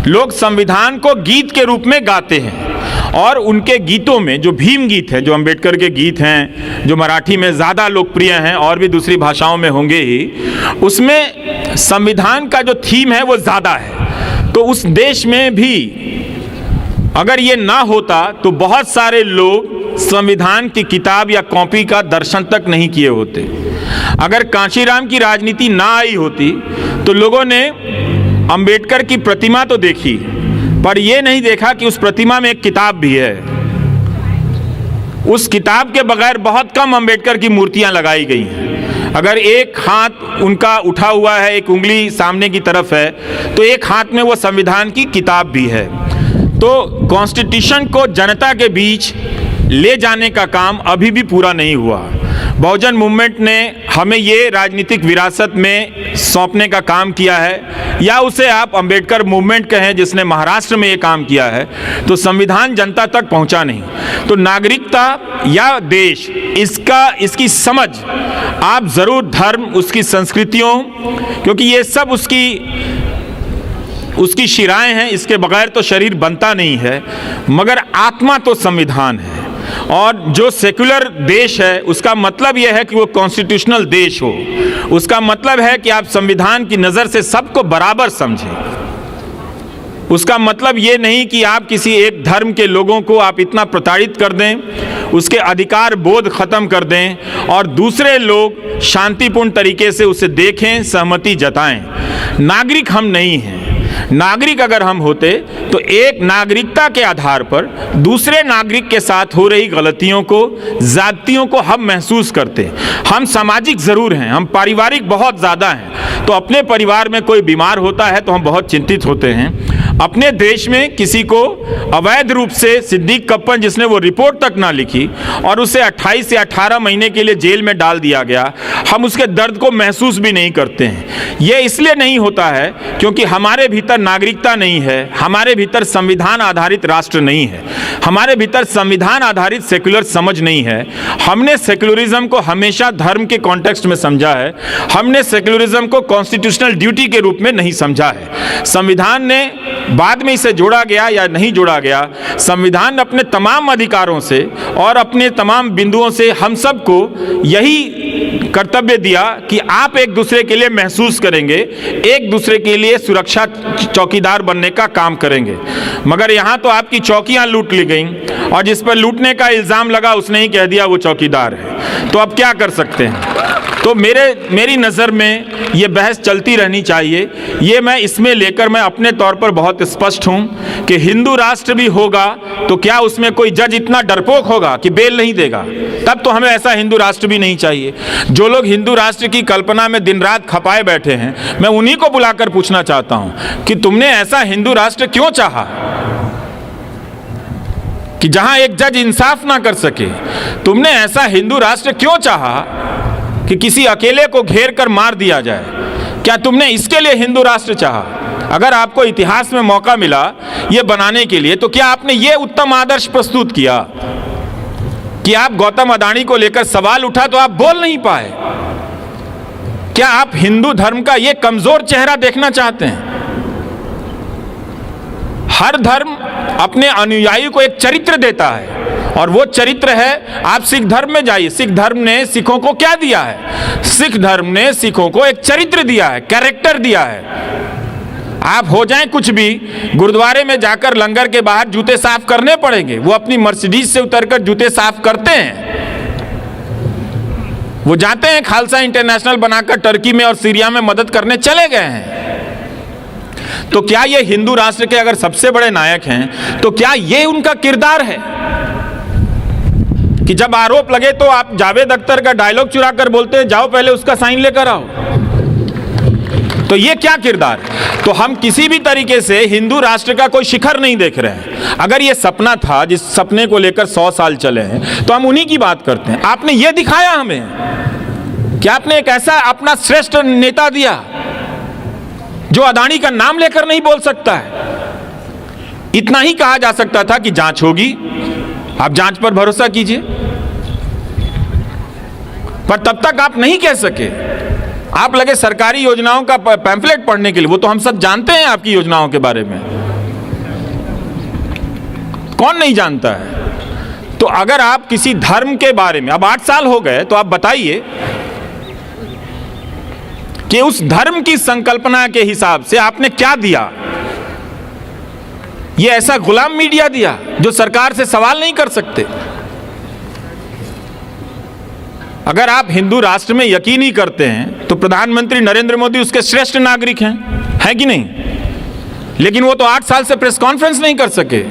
लोग संविधान को गीत के रूप में गाते हैं और उनके गीतों में जो भीम गीत हैं, जो अंबेडकर के गीत हैं, जो मराठी में ज़्यादा लोकप्रिय हैं और भी दूसरी भाषाओं में होंगे ही, उसमें संविधान का जो थीम है वो ज़्यादा है। तो उस देश में भी अगर ये ना होता तो बहुत सारे लोग संविधान की किताब या कॉपी का दर्शन तक नहीं किए होते। अगर कांशीराम की राजनीति ना आई होती तो लोगों ने अंबेडकर की प्रतिमा तो देखी, पर यह नहीं देखा कि उस प्रतिमा में एक किताब भी है। उस किताब के बगैर बहुत कम अंबेडकर की मूर्तियां लगाई गई हैं। अगर एक हाथ उनका उठा हुआ है, एक उंगली सामने की तरफ है, तो एक हाथ में वो संविधान की किताब भी है। तो कॉन्स्टिट्यूशन को जनता के बीच ले जाने का काम अभी भी पूरा नहीं हुआ। बहुजन मूवमेंट ने हमें ये राजनीतिक विरासत में सौंपने का काम किया है, या उसे आप अंबेडकर मूवमेंट कहें जिसने महाराष्ट्र में ये काम किया है, तो संविधान जनता तक पहुंचा नहीं। तो नागरिकता या देश, इसकी समझ आप ज़रूर धर्म, उसकी संस्कृतियों, क्योंकि ये सब उसकी शिराएं हैं, इसके बगैर तो शरीर बनता नहीं है, मगर आत्मा तो संविधान है। और जो सेक्युलर देश है उसका मतलब यह है कि वो कॉन्स्टिट्यूशनल देश हो। उसका मतलब है कि आप संविधान की नज़र से सबको बराबर समझें। उसका मतलब ये नहीं कि आप किसी एक धर्म के लोगों को आप इतना प्रताड़ित कर दें, उसके अधिकार बोध खत्म कर दें और दूसरे लोग शांतिपूर्ण तरीके से उसे देखें, सहमति जताएं। नागरिक हम नहीं हैं। नागरिक अगर हम होते तो एक नागरिकता के आधार पर दूसरे नागरिक के साथ हो रही गलतियों को, ज़्यादतियों को हम महसूस करते। हम सामाजिक ज़रूर हैं, हम पारिवारिक बहुत ज़्यादा हैं। तो अपने परिवार में कोई बीमार होता है तो हम बहुत चिंतित होते हैं। अपने देश में किसी को अवैध रूप से सिद्दीक कप्पन, जिसने वो रिपोर्ट तक ना लिखी और उसे 28 से 18 महीने के लिए जेल में डाल दिया गया, हम उसके दर्द को महसूस भी नहीं करते हैं। ये इसलिए नहीं होता है क्योंकि हमारे भीतर नागरिकता नहीं है, हमारे भीतर संविधान आधारित राष्ट्र नहीं है, हमारे भीतर संविधान आधारित सेक्युलर समझ नहीं है। हमने सेक्युलरिज्म को हमेशा धर्म के कॉन्टेक्स्ट में समझा है, हमने सेक्युलरिज्म को कॉन्स्टिट्यूशनल ड्यूटी के रूप में नहीं समझा है। संविधान ने बाद में इसे जोड़ा गया या नहीं जोड़ा गया, संविधान अपने तमाम अधिकारों से और अपने तमाम बिंदुओं से हम सबको यही कर्तव्य दिया कि आप एक दूसरे के लिए महसूस करेंगे, एक दूसरे के लिए सुरक्षा चौकीदार बनने का काम करेंगे। मगर यहाँ तो आपकी चौकियाँ लूट ली गई और जिस पर लूटने का इल्ज़ाम लगा उसने ही कह दिया वो चौकीदार है। तो अब क्या कर सकते हैं? तो मेरी नज़र में ये बहस चलती रहनी चाहिए। ये मैं इसमें लेकर मैं अपने तौर पर बहुत स्पष्ट हूँ कि हिंदू राष्ट्र भी होगा तो क्या उसमें कोई जज इतना डरपोक होगा कि बेल नहीं देगा? तब तो हमें ऐसा हिंदू राष्ट्र भी नहीं चाहिए। जो लोग हिंदू राष्ट्र की कल्पना में दिन रात खपाए बैठे हैं, मैं उन्हीं को बुलाकर पूछना चाहता हूँ कि तुमने ऐसा हिंदू राष्ट्र क्यों चाहा कि जहाँ एक जज इंसाफ ना कर सके? तुमने ऐसा हिंदू राष्ट्र क्यों चाहा कि किसी अकेले को घेर कर मार दिया जाए? क्या तुमने इसके लिए हिंदू राष्ट्र चाहा? अगर आपको इतिहास में मौका मिला ये बनाने के लिए, तो क्या आपने ये उत्तम आदर्श प्रस्तुत किया कि आप गौतम अडानी को लेकर सवाल उठा तो आप बोल नहीं पाए? क्या आप हिंदू धर्म का ये कमजोर चेहरा देखना चाहते हैं? हर धर्म अपने अनुयायी को एक चरित्र देता है, और वो चरित्र है, आप सिख धर्म में जाइए। सिख धर्म ने सिखों को क्या दिया है? सिख धर्म ने सिखों को एक चरित्र दिया है, कैरेक्टर दिया है। आप हो जाएं कुछ भी, गुरुद्वारे में जाकर लंगर के बाहर जूते साफ करने पड़ेंगे। वो अपनी मर्सिडीज से उतरकर जूते साफ करते हैं। वो जाते हैं, खालसा इंटरनेशनल बनाकर टर्की में और सीरिया में मदद करने चले गए हैं। तो क्या ये हिंदू राष्ट्र के अगर सबसे बड़े नायक हैं, तो क्या ये उनका किरदार है कि जब आरोप लगे तो आप जावेद अख्तर का डायलॉग चुरा कर बोलते हैं, जाओ पहले उसका साइन लेकर आओ? तो ये क्या किरदार? तो हम किसी भी तरीके से हिंदू राष्ट्र का कोई शिखर नहीं देख रहे हैं। अगर ये सपना था, जिस सपने को लेकर 100 साल चले हैं, तो हम उन्हीं की बात करते हैं। आपने ये दिखाया हमें कि आपने एक ऐसा अपना श्रेष्ठ नेता दिया जो अदानी का नाम लेकर नहीं बोल सकता है। इतना ही कहा जा सकता था कि जांच होगी, आप जांच पर भरोसा कीजिए, पर तब तक आप नहीं कह सके। आप लगे सरकारी योजनाओं का पैम्फलेट पढ़ने के लिए। वो तो हम सब जानते हैं आपकी योजनाओं के बारे में, कौन नहीं जानता है। तो अगर आप किसी धर्म के बारे में, अब 8 साल हो गए, तो आप बताइए कि उस धर्म की संकल्पना के हिसाब से आपने क्या दिया। ये ऐसा गुलाम मीडिया दिया जो सरकार से सवाल नहीं कर सकते। अगर आप हिंदू राष्ट्र में यकीन ही करते हैं तो प्रधानमंत्री नरेंद्र मोदी उसके श्रेष्ठ नागरिक हैं कि नहीं? लेकिन वो तो 8 साल से प्रेस कॉन्फ्रेंस नहीं कर सके।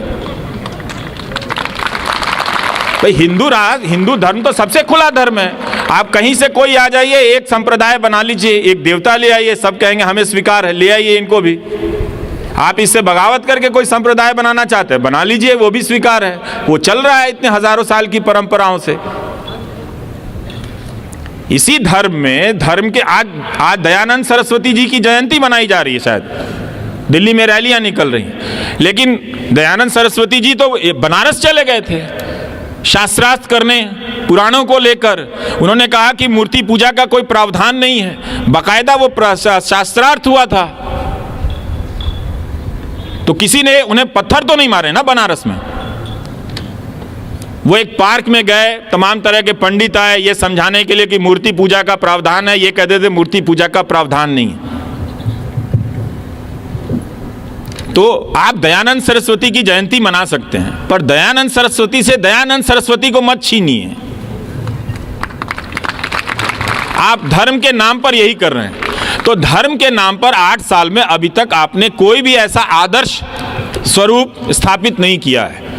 भाई हिंदू धर्म तो सबसे खुला धर्म है। आप कहीं से कोई आ जाइए, एक संप्रदाय बना लीजिए, एक देवता ले आइए, सब कहेंगे हमें स्वीकार है, ले आइए इनको भी। आप इससे बगावत करके कोई संप्रदाय बनाना चाहते हैं, बना लीजिए, वो भी स्वीकार है। वो चल रहा है इतने हजारों साल की परंपराओं से। इसी धर्म में, धर्म के आज दयानंद सरस्वती जी की जयंती मनाई जा रही है, शायद दिल्ली में रैलियां निकल रही हैं। लेकिन दयानंद सरस्वती जी तो बनारस चले गए थे शास्त्रार्थ करने, पुराणों को लेकर। उन्होंने कहा कि मूर्ति पूजा का कोई प्रावधान नहीं है, बाकायदा वो शास्त्रार्थ हुआ था। तो किसी ने उन्हें पत्थर तो नहीं मारे ना बनारस में। वो एक पार्क में गए, तमाम तरह के पंडित आए ये समझाने के लिए कि मूर्ति पूजा का प्रावधान है, ये कहते थे मूर्ति पूजा का प्रावधान नहीं है। तो आप दयानंद सरस्वती की जयंती मना सकते हैं, पर दयानंद सरस्वती से दयानंद सरस्वती को मत छीनिए। आप धर्म के नाम पर यही कर रहे हैं। तो धर्म के नाम पर 8 साल में अभी तक आपने कोई भी ऐसा आदर्श स्वरूप स्थापित नहीं किया है।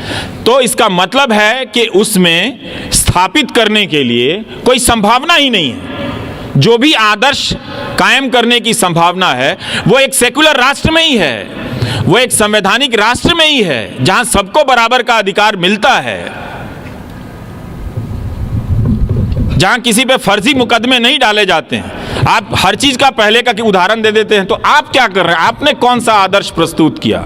तो इसका मतलब है कि उसमें स्थापित करने के लिए कोई संभावना ही नहीं है। जो भी आदर्श कायम करने की संभावना है वो एक सेकुलर राष्ट्र में ही है, वो एक संवैधानिक राष्ट्र में ही है, जहां सबको बराबर का अधिकार मिलता है, जहां किसी पे फर्जी मुकदमे नहीं डाले जाते हैं। आप हर चीज का पहले का उदाहरण दे देते हैं। तो आप क्या कर रहे हैं? आपने कौन सा आदर्श प्रस्तुत किया?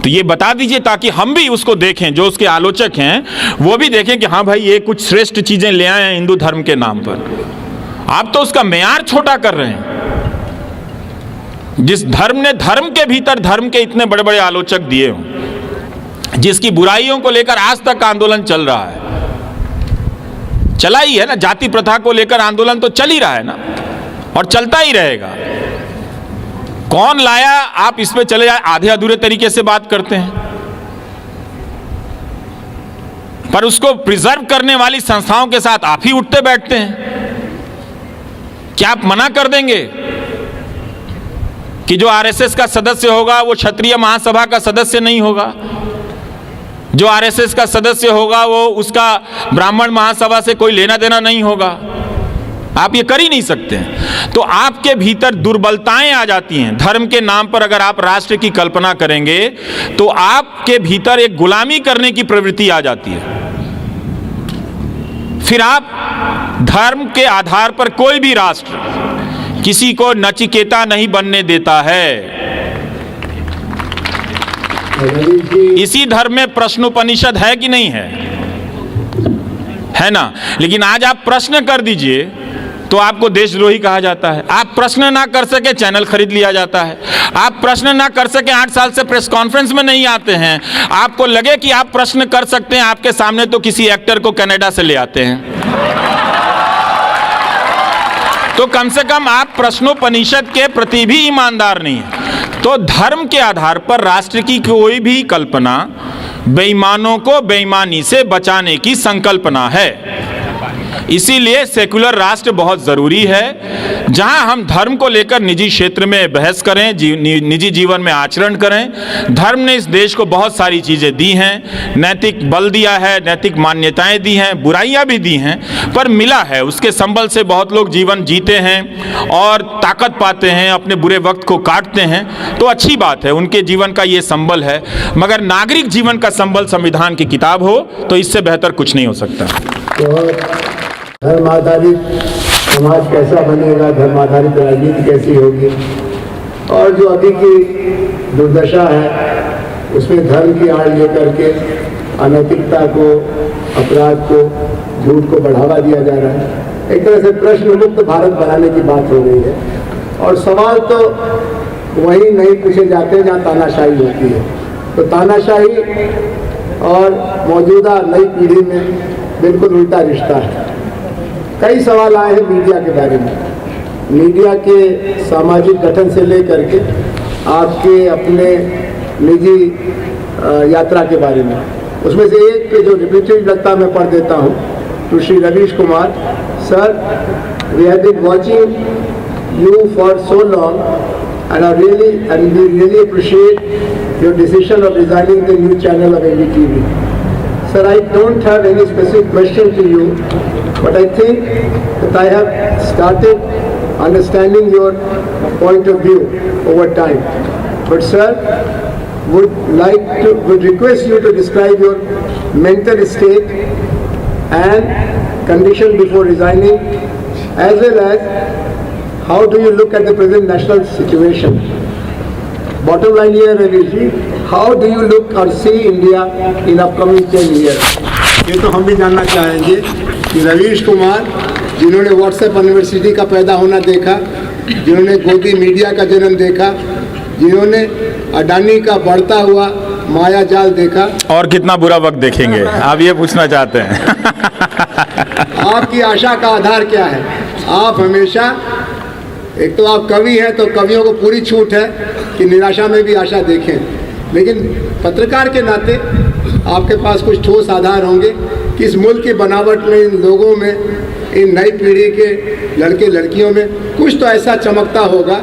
तो ये बता दीजिए ताकि हम भी उसको देखें, जो उसके आलोचक हैं वो भी देखें कि हाँ भाई ये कुछ श्रेष्ठ चीजें ले आए हैं हिंदू धर्म के नाम पर। आप तो उसका मेयार छोटा कर रहे हैं। जिस धर्म ने धर्म के भीतर धर्म के इतने बड़े बड़े आलोचक दिए हों, जिसकी बुराइयों को लेकर आज तक आंदोलन चल रहा है, चला ही है ना, जाति प्रथा को लेकर आंदोलन तो चल ही रहा है ना, और चलता ही रहेगा। कौन लाया? आप इस पे चले जाए, आधे अधूरे तरीके से बात करते हैं, पर उसको प्रिजर्व करने वाली संस्थाओं के साथ आप ही उठते बैठते हैं। क्या आप मना कर देंगे कि जो आरएसएस का सदस्य होगा वो क्षत्रिय महासभा का सदस्य नहीं होगा, जो आरएसएस का सदस्य होगा वो उसका ब्राह्मण महासभा से कोई लेना देना नहीं होगा? आप ये कर ही नहीं सकते हैं। तो आपके भीतर दुर्बलताएं आ जाती हैं। धर्म के नाम पर अगर आप राष्ट्र की कल्पना करेंगे तो आपके भीतर एक गुलामी करने की प्रवृत्ति आ जाती है। फिर आप धर्म के आधार पर कोई भी राष्ट्र किसी को नचिकेता नहीं बनने देता है। इसी धर्म में प्रश्नोपनिषद है कि नहीं है? है ना? लेकिन आज आप प्रश्न कर दीजिए तो आपको देशद्रोही कहा जाता है। आप प्रश्न ना कर सके चैनल खरीद लिया जाता है। आप प्रश्न ना कर सके 8 साल से प्रेस कॉन्फ्रेंस में नहीं आते हैं। आपको लगे कि आप प्रश्न कर सकते हैं आपके सामने, तो किसी एक्टर को कनाडा से ले आते हैं। तो कम से कम आप प्रश्नोपनिषद के प्रति भी ईमानदार नहीं है। तो धर्म के आधार पर राष्ट्र की कोई भी कल्पना बेईमानों को बेईमानी से बचाने की संकल्पना है। इसीलिए सेकुलर राष्ट्र बहुत ज़रूरी है, जहां हम धर्म को लेकर निजी क्षेत्र में बहस करें, निजी जीवन में आचरण करें। धर्म ने इस देश को बहुत सारी चीज़ें दी हैं, नैतिक बल दिया है, नैतिक मान्यताएं दी हैं, बुराइयां भी दी हैं, पर मिला है। उसके संबल से बहुत लोग जीवन जीते हैं और ताकत पाते हैं, अपने बुरे वक्त को काटते हैं। तो अच्छी बात है, उनके जीवन का ये संबल है। मगर नागरिक जीवन का संबल संविधान की किताब हो तो इससे बेहतर कुछ नहीं हो सकता। धर्म आधारित समाज कैसा बनेगा, धर्म आधारित राजनीति कैसी होगी, और जो अभी की दुर्दशा है उसमें धर्म की आड़ लेकर के अनैतिकता को, अपराध को, झूठ को बढ़ावा दिया जा रहा है। एक तरह से प्रश्न मुक्त भारत बनाने की बात हो रही है, और सवाल तो वही नहीं पूछे जाते जहाँ तानाशाही होती है। तो तानाशाही और मौजूदा नई पीढ़ी में बिल्कुल उल्टा रिश्ता है। कई सवाल आए हैं मीडिया के बारे में, मीडिया के सामाजिक गठन से लेकर के आपके अपने निजी यात्रा के बारे में। उसमें से एक जो रिपीटेड लगता मैं पढ़ देता हूँ, to Shri Ravish Kumar sir, we have been watching you for so long and we really appreciate your decision of resigning the new channel of NDTV. Sir, I don't have any specific question to you, but I think that I have started understanding your point of view over time. But sir, would request you to describe your mental state and condition before resigning, as well as how do you look at the present national situation? Bottom line here, Ravish ji, how do you look or see India in upcoming 10 years? ये तो हम भी जानना चाहेंगे कि रवीश कुमार, जिन्होंने WhatsApp university का पैदा होना देखा, जिन्होंने गोदी मीडिया का जन्म देखा, जिन्होंने अडानी का बढ़ता हुआ माया जाल देखा, और कितना बुरा वक्त देखेंगे, आप ये पूछना चाहते हैं। आपकी आशा का आधार क्या है? आप हमेशा, एक तो आप कवि हैं तो कवियों को पूरी छूट है कि निराशा में भी आशा देखें, लेकिन पत्रकार के नाते आपके पास कुछ ठोस आधार होंगे कि इस मुल्क की बनावट में, इन लोगों में, इन नई पीढ़ी के लड़के लड़कियों में कुछ तो ऐसा चमकता होगा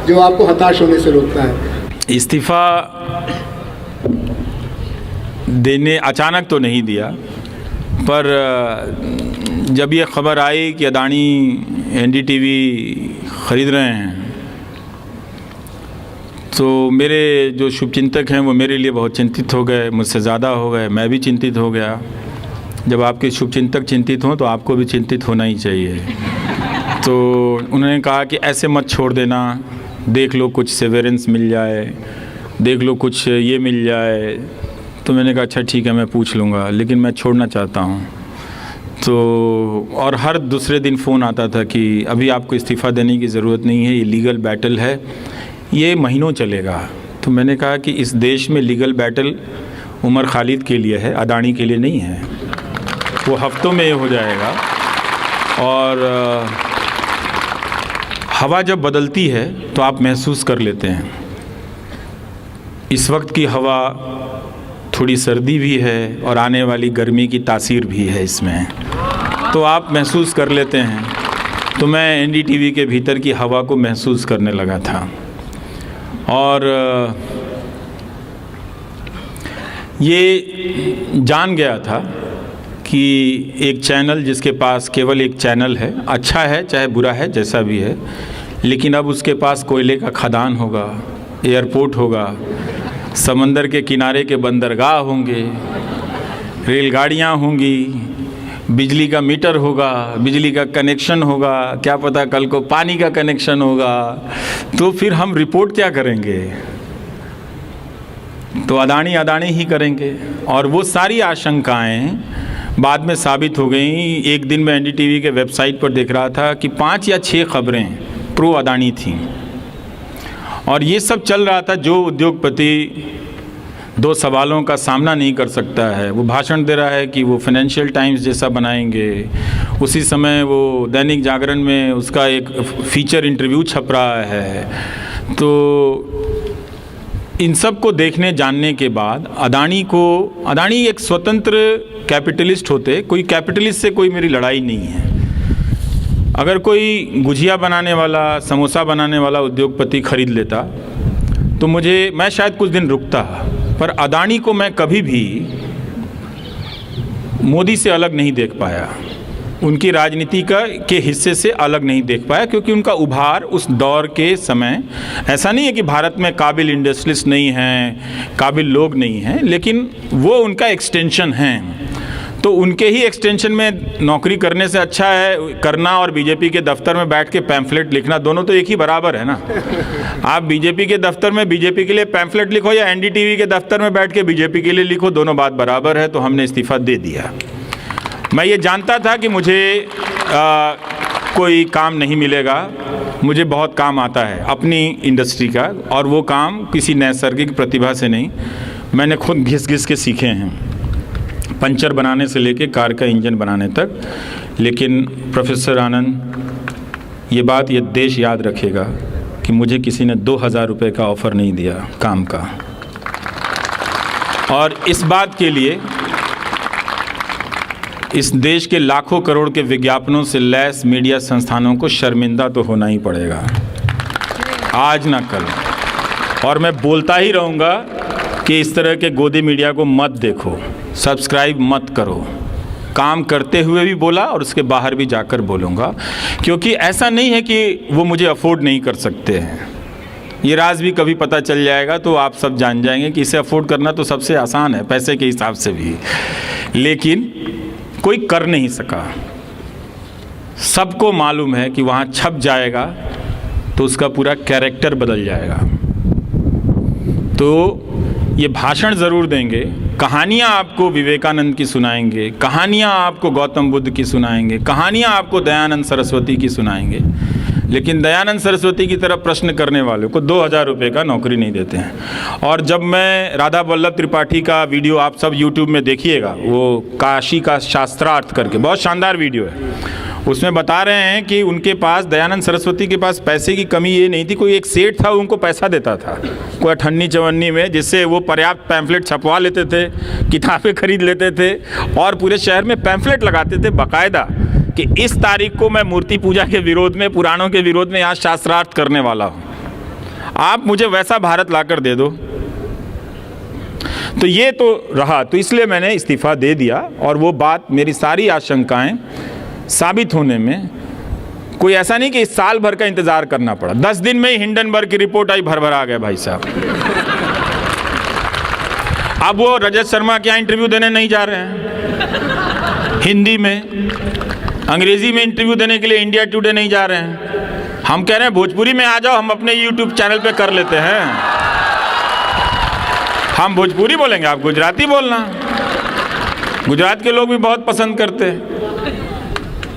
जो आपको हताश होने से रोकता है। इस्तीफ़ा देने अचानक तो नहीं दिया, पर जब ये खबर आई कि अडानी एनडीटीवी ख़रीद रहे हैं, तो मेरे जो शुभचिंतक हैं वो मेरे लिए बहुत चिंतित हो गए, मुझसे ज़्यादा हो गए। मैं भी चिंतित हो गया। जब आपके शुभचिंतक चिंतित हों तो आपको भी चिंतित होना ही चाहिए। तो उन्होंने कहा कि ऐसे मत छोड़ देना, देख लो कुछ सेवेरेंस मिल जाए, देख लो कुछ ये मिल जाए। तो मैंने कहा अच्छा ठीक है, मैं पूछ लूँगा, लेकिन मैं छोड़ना चाहता हूँ। तो और हर दूसरे दिन फ़ोन आता था कि अभी आपको इस्तीफ़ा देने की ज़रूरत नहीं है, ये लीगल बैटल है, ये महीनों चलेगा। तो मैंने कहा कि इस देश में लीगल बैटल उमर खालिद के लिए है, अडानी के लिए नहीं है। वो हफ्तों में हो जाएगा। और हवा जब बदलती है तो आप महसूस कर लेते हैं। इस वक्त की हवा थोड़ी सर्दी भी है और आने वाली गर्मी की तासीर भी है इसमें, तो आप महसूस कर लेते हैं। तो मैं एनडीटीवी के भीतर की हवा को महसूस करने लगा था। और ये जान गया था कि एक चैनल जिसके पास केवल एक चैनल है, अच्छा है चाहे बुरा है जैसा भी है, लेकिन अब उसके पास कोयले का खदान होगा, एयरपोर्ट होगा, समंदर के किनारे के बंदरगाह होंगे, रेलगाड़ियाँ होंगी, बिजली का मीटर होगा, बिजली का कनेक्शन होगा, क्या पता कल को पानी का कनेक्शन होगा। तो फिर हम रिपोर्ट क्या करेंगे? तो अडानी ही करेंगे। और वो सारी आशंकाएं बाद में साबित हो गई। एक दिन मैं NDTV के वेबसाइट पर देख रहा था कि 5 या 6 खबरें प्रो अदानी थीं, और ये सब चल रहा था। जो उद्योगपति 2 सवालों का सामना नहीं कर सकता है, वो भाषण दे रहा है कि वो फाइनेंशियल टाइम्स जैसा बनाएंगे। उसी समय वो दैनिक जागरण में उसका एक फीचर इंटरव्यू छप रहा है। तो इन सब को देखने जानने के बाद अदानी एक स्वतंत्र कैपिटलिस्ट होते। कोई कैपिटलिस्ट से कोई मेरी लड़ाई नहीं है। अगर कोई गुजिया बनाने वाला, समोसा बनाने वाला उद्योगपति खरीद लेता तो मैं शायद कुछ दिन रुकता, पर अदानी को मैं कभी भी मोदी से अलग नहीं देख पाया, उनकी राजनीति के हिस्से से अलग नहीं देख पाया, क्योंकि उनका उभार उस दौर के समय, ऐसा नहीं है कि भारत में काबिल इंडस्ट्रियलिस्ट नहीं हैं, काबिल लोग नहीं हैं, लेकिन वो उनका एक्सटेंशन हैं। तो उनके ही एक्सटेंशन में नौकरी करने से अच्छा है करना और बीजेपी के दफ्तर में बैठ के पैम्फलेट लिखना, दोनों तो एक ही बराबर है ना। आप बीजेपी के दफ्तर में बीजेपी के लिए पैम्फलेट लिखो या NDTV के दफ्तर में बैठ के बीजेपी के लिए लिखो, दोनों बात बराबर है। तो हमने इस्तीफ़ा दे दिया। मैं ये जानता था कि मुझे कोई काम नहीं मिलेगा, मुझे बहुत काम आता है अपनी इंडस्ट्री का, और वो काम किसी नैसर्गिक प्रतिभा से नहीं, मैंने खुद घिस घिस के सीखे हैं, पंचर बनाने से लेके कार का इंजन बनाने तक। लेकिन प्रोफेसर आनंद, ये बात ये देश याद रखेगा कि मुझे किसी ने 2000 रुपये का ऑफ़र नहीं दिया काम का, और इस बात के लिए इस देश के लाखों करोड़ के विज्ञापनों से लैस मीडिया संस्थानों को शर्मिंदा तो होना ही पड़ेगा, आज ना कल। और मैं बोलता ही रहूँगा कि इस तरह के गोदी मीडिया को मत देखो, सब्सक्राइब मत करो। काम करते हुए भी बोला और उसके बाहर भी जाकर बोलूँगा, क्योंकि ऐसा नहीं है कि वो मुझे अफोर्ड नहीं कर सकते हैं। ये राज भी कभी पता चल जाएगा तो आप सब जान जाएंगे कि इसे अफोर्ड करना तो सबसे आसान है, पैसे के हिसाब से भी, लेकिन कोई कर नहीं सका। सबको मालूम है कि वहाँ छप जाएगा तो उसका पूरा कैरेक्टर बदल जाएगा। तो ये भाषण ज़रूर देंगे, कहानियाँ आपको विवेकानंद की सुनाएंगे, कहानियाँ आपको गौतम बुद्ध की सुनाएंगे, कहानियाँ आपको दयानंद सरस्वती की सुनाएंगे, लेकिन दयानंद सरस्वती की तरफ प्रश्न करने वालों को 2000 रुपये का नौकरी नहीं देते हैं। और जब मैं राधा वल्लभ त्रिपाठी का वीडियो आप सब YouTube में देखिएगा, वो काशी का शास्त्रार्थ करके बहुत शानदार वीडियो है, उसमें बता रहे हैं कि उनके पास, दयानंद सरस्वती के पास पैसे की कमी ये नहीं थी। कोई एक सेठ था, उनको पैसा देता था कोई अठन्नी चवन्नी में, जिससे वो पर्याप्त पैम्फलेट छपवा लेते थे, किताबें खरीद लेते थे और पूरे शहर में पैम्फलेट लगाते थे बाकायदा कि इस तारीख को मैं मूर्ति पूजा के विरोध में, पुराणों के विरोध में यहाँ शास्त्रार्थ करने वाला हूँ, आप मुझे वैसा भारत लाकर दे दो। तो ये तो रहा, तो इसलिए मैंने इस्तीफ़ा दे दिया। और वो बात, मेरी सारी आशंकाएं साबित होने में कोई ऐसा नहीं कि इस साल भर का इंतज़ार करना पड़ा। 10 दिन में ही हिंडनबर्ग की रिपोर्ट आई, भर आ गया भाई साहब। अब वो रजत शर्मा क्या इंटरव्यू देने नहीं जा रहे हैं, हिंदी में, अंग्रेजी में इंटरव्यू देने के लिए इंडिया टुडे नहीं जा रहे हैं। हम कह रहे हैं भोजपुरी में आ जाओ, हम अपने YouTube चैनल पे कर लेते हैं। हम भोजपुरी बोलेंगे, आप गुजराती बोलना। गुजरात के लोग भी बहुत पसंद करते हैं,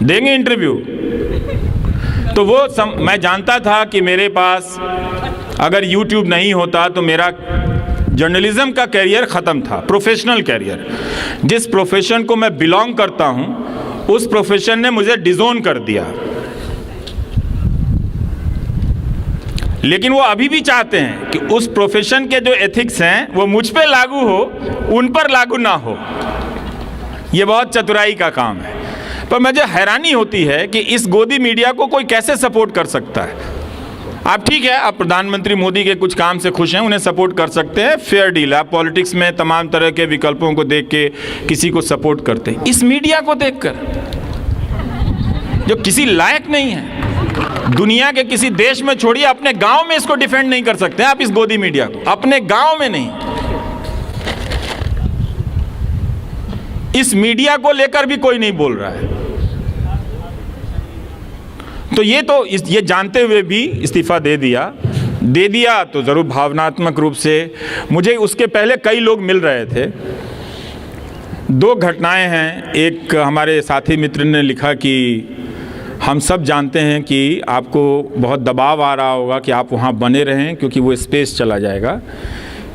देंगे इंटरव्यू। तो वो मैं जानता था कि मेरे पास अगर YouTube नहीं होता तो मेरा जर्नलिज्म का कैरियर ख़त्म था, प्रोफेशनल कैरियर। जिस प्रोफेशन को मैं बिलोंग करता हूँ उस प्रोफेशन ने मुझे डिज़ोन कर दिया। लेकिन वो अभी भी चाहते हैं कि उस प्रोफेशन के जो एथिक्स हैं वो मुझ पे लागू हो, उन पर लागू ना हो। ये बहुत चतुराई का काम है। पर मुझे हैरानी होती है कि इस गोदी मीडिया को कोई कैसे सपोर्ट कर सकता है। आप ठीक है, आप प्रधानमंत्री मोदी के कुछ काम से खुश हैं, उन्हें सपोर्ट कर सकते हैं, फेयर डील। आप पॉलिटिक्स में तमाम तरह के विकल्पों को देख के किसी को सपोर्ट करते हैं। इस मीडिया को देखकर जो किसी लायक नहीं है, दुनिया के किसी देश में छोड़िए, अपने गांव में इसको डिफेंड नहीं कर सकते आप इस गोदी मीडिया को, अपने गांव में नहीं। इस मीडिया को लेकर भी कोई नहीं बोल रहा है। तो ये जानते हुए भी इस्तीफा दे दिया तो ज़रूर भावनात्मक रूप से। मुझे उसके पहले कई लोग मिल रहे थे दो घटनाएं हैं। एक हमारे साथी मित्र ने लिखा कि हम सब जानते हैं कि आपको बहुत दबाव आ रहा होगा कि आप वहाँ बने रहें क्योंकि वो स्पेस चला जाएगा,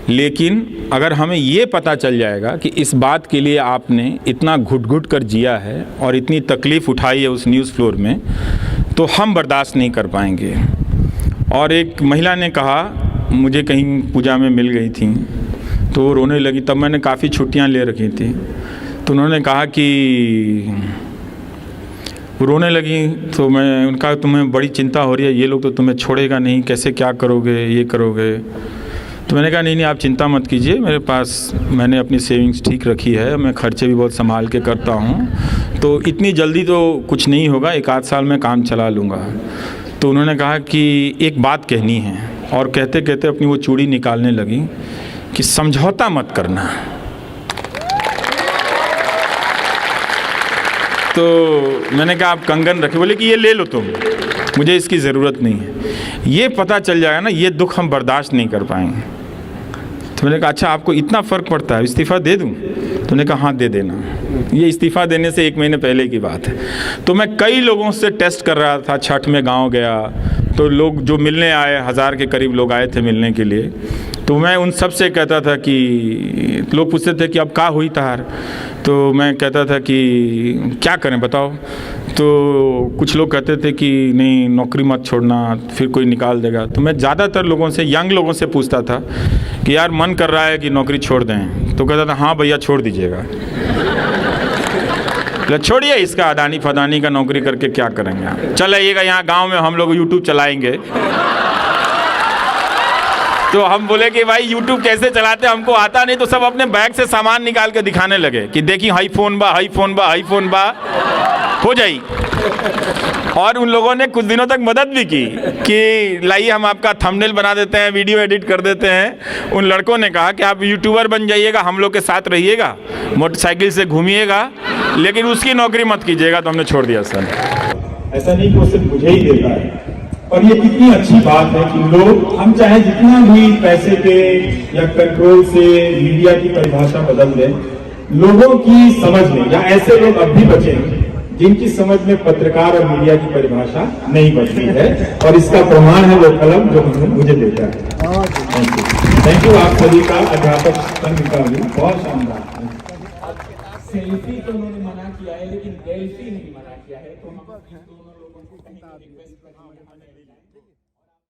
लेकिन अगर हमें ये पता चल जाएगा कि इस बात के लिए आपने इतना घुट-घुट कर जिया है और इतनी तकलीफ़ उठाई है उस न्यूज़ फ्लोर में, तो हम बर्दाश्त नहीं कर पाएंगे। और एक महिला ने कहा, मुझे कहीं पूजा में मिल गई थी तो वो रोने लगी, तब मैंने काफ़ी छुट्टियां ले रखी थी, तो उन्होंने कहा कि रोने लगी तो मैं उनका, तुम्हें बड़ी चिंता हो रही है, ये लोग तो तुम्हें छोड़ेगा नहीं, कैसे क्या करोगे, ये करोगे। तो मैंने कहा नहीं आप चिंता मत कीजिए, मेरे पास मैंने अपनी सेविंग्स ठीक रखी है, मैं खर्चे भी बहुत संभाल के करता हूँ, तो इतनी जल्दी तो कुछ नहीं होगा, 1 आध साल में काम चला लूँगा। तो उन्होंने कहा कि एक बात कहनी है, और कहते कहते अपनी वो चूड़ी निकालने लगी कि समझौता मत करना। तो मैंने कहा आप कंगन रखे, बोले कि ये ले लो तुम, मुझे इसकी ज़रूरत नहीं है। ये पता चल जाएगा ना, ये दुख हम बर्दाश्त नहीं कर पाएंगे। तो मैंने कहा अच्छा आपको इतना फ़र्क पड़ता है, इस्तीफ़ा दे दूँ? तो उन्होंने कहा हाँ दे देना। ये इस्तीफ़ा देने से 1 महीने पहले की बात है। तो मैं कई लोगों से टेस्ट कर रहा था, छठ में गाँव गया तो लोग जो मिलने आए, 1000 के करीब लोग आए थे मिलने के लिए, तो मैं उन सब से कहता था कि लोग पूछते थे कि अब क्या हुई तार, तो मैं कहता था कि क्या करें बताओ। तो कुछ लोग कहते थे कि नहीं नौकरी मत छोड़ना, फिर कोई निकाल देगा। तो मैं ज़्यादातर लोगों से, यंग लोगों से पूछता था कि यार मन कर रहा है कि नौकरी छोड़ दें, तो कहता था हाँ भैया छोड़ दीजिएगा। छोड़िए इसका अदानी फदानी का नौकरी करके क्या करेंगे आप, चल आइएगा यहाँ गांव में हम लोग यूट्यूब चलाएंगे। तो हम बोले कि भाई यूट्यूब कैसे चलाते हमको आता नहीं, तो सब अपने बैग से सामान निकाल के दिखाने लगे कि देखिए हाई फोन बा, हाई फोन बा, हाई फोन बा, हो जाई। और उन लोगों ने कुछ दिनों तक मदद भी की कि लाइए हम आपका थंबनेल बना देते हैं, वीडियो एडिट कर देते हैं। उन लड़कों ने कहा कि आप यूट्यूबर बन जाइएगा, हम लोग के साथ रहिएगा, मोटरसाइकिल से घूमिएगा, लेकिन उसकी नौकरी मत कीजिएगा। तो हमने छोड़ दिया सर। ऐसा नहीं कि वो सिर्फ मुझे ही देता है। और ये कितनी अच्छी बात है कि लोग, हम चाहे जितना भी पैसे पे या कंट्रोल से मीडिया की परिभाषा बदल दें, लोगों की समझ में, या ऐसे लोग अब भी बचे हैं जिनकी समझ में पत्रकार और मीडिया की परिभाषा नहीं बदली है, और इसका प्रमाण है वो कलम जो मुझे देता है। थैंक यू आप सभी का, अध्यापक संघ का भी बहुत शानदार। सेल्फी तो उन्होंने मना किया है, लेकिन सेल्फी नहीं मना किया है, तो हम इन दोनों लोगों को कहीं रिक्वेस्ट करेंगे।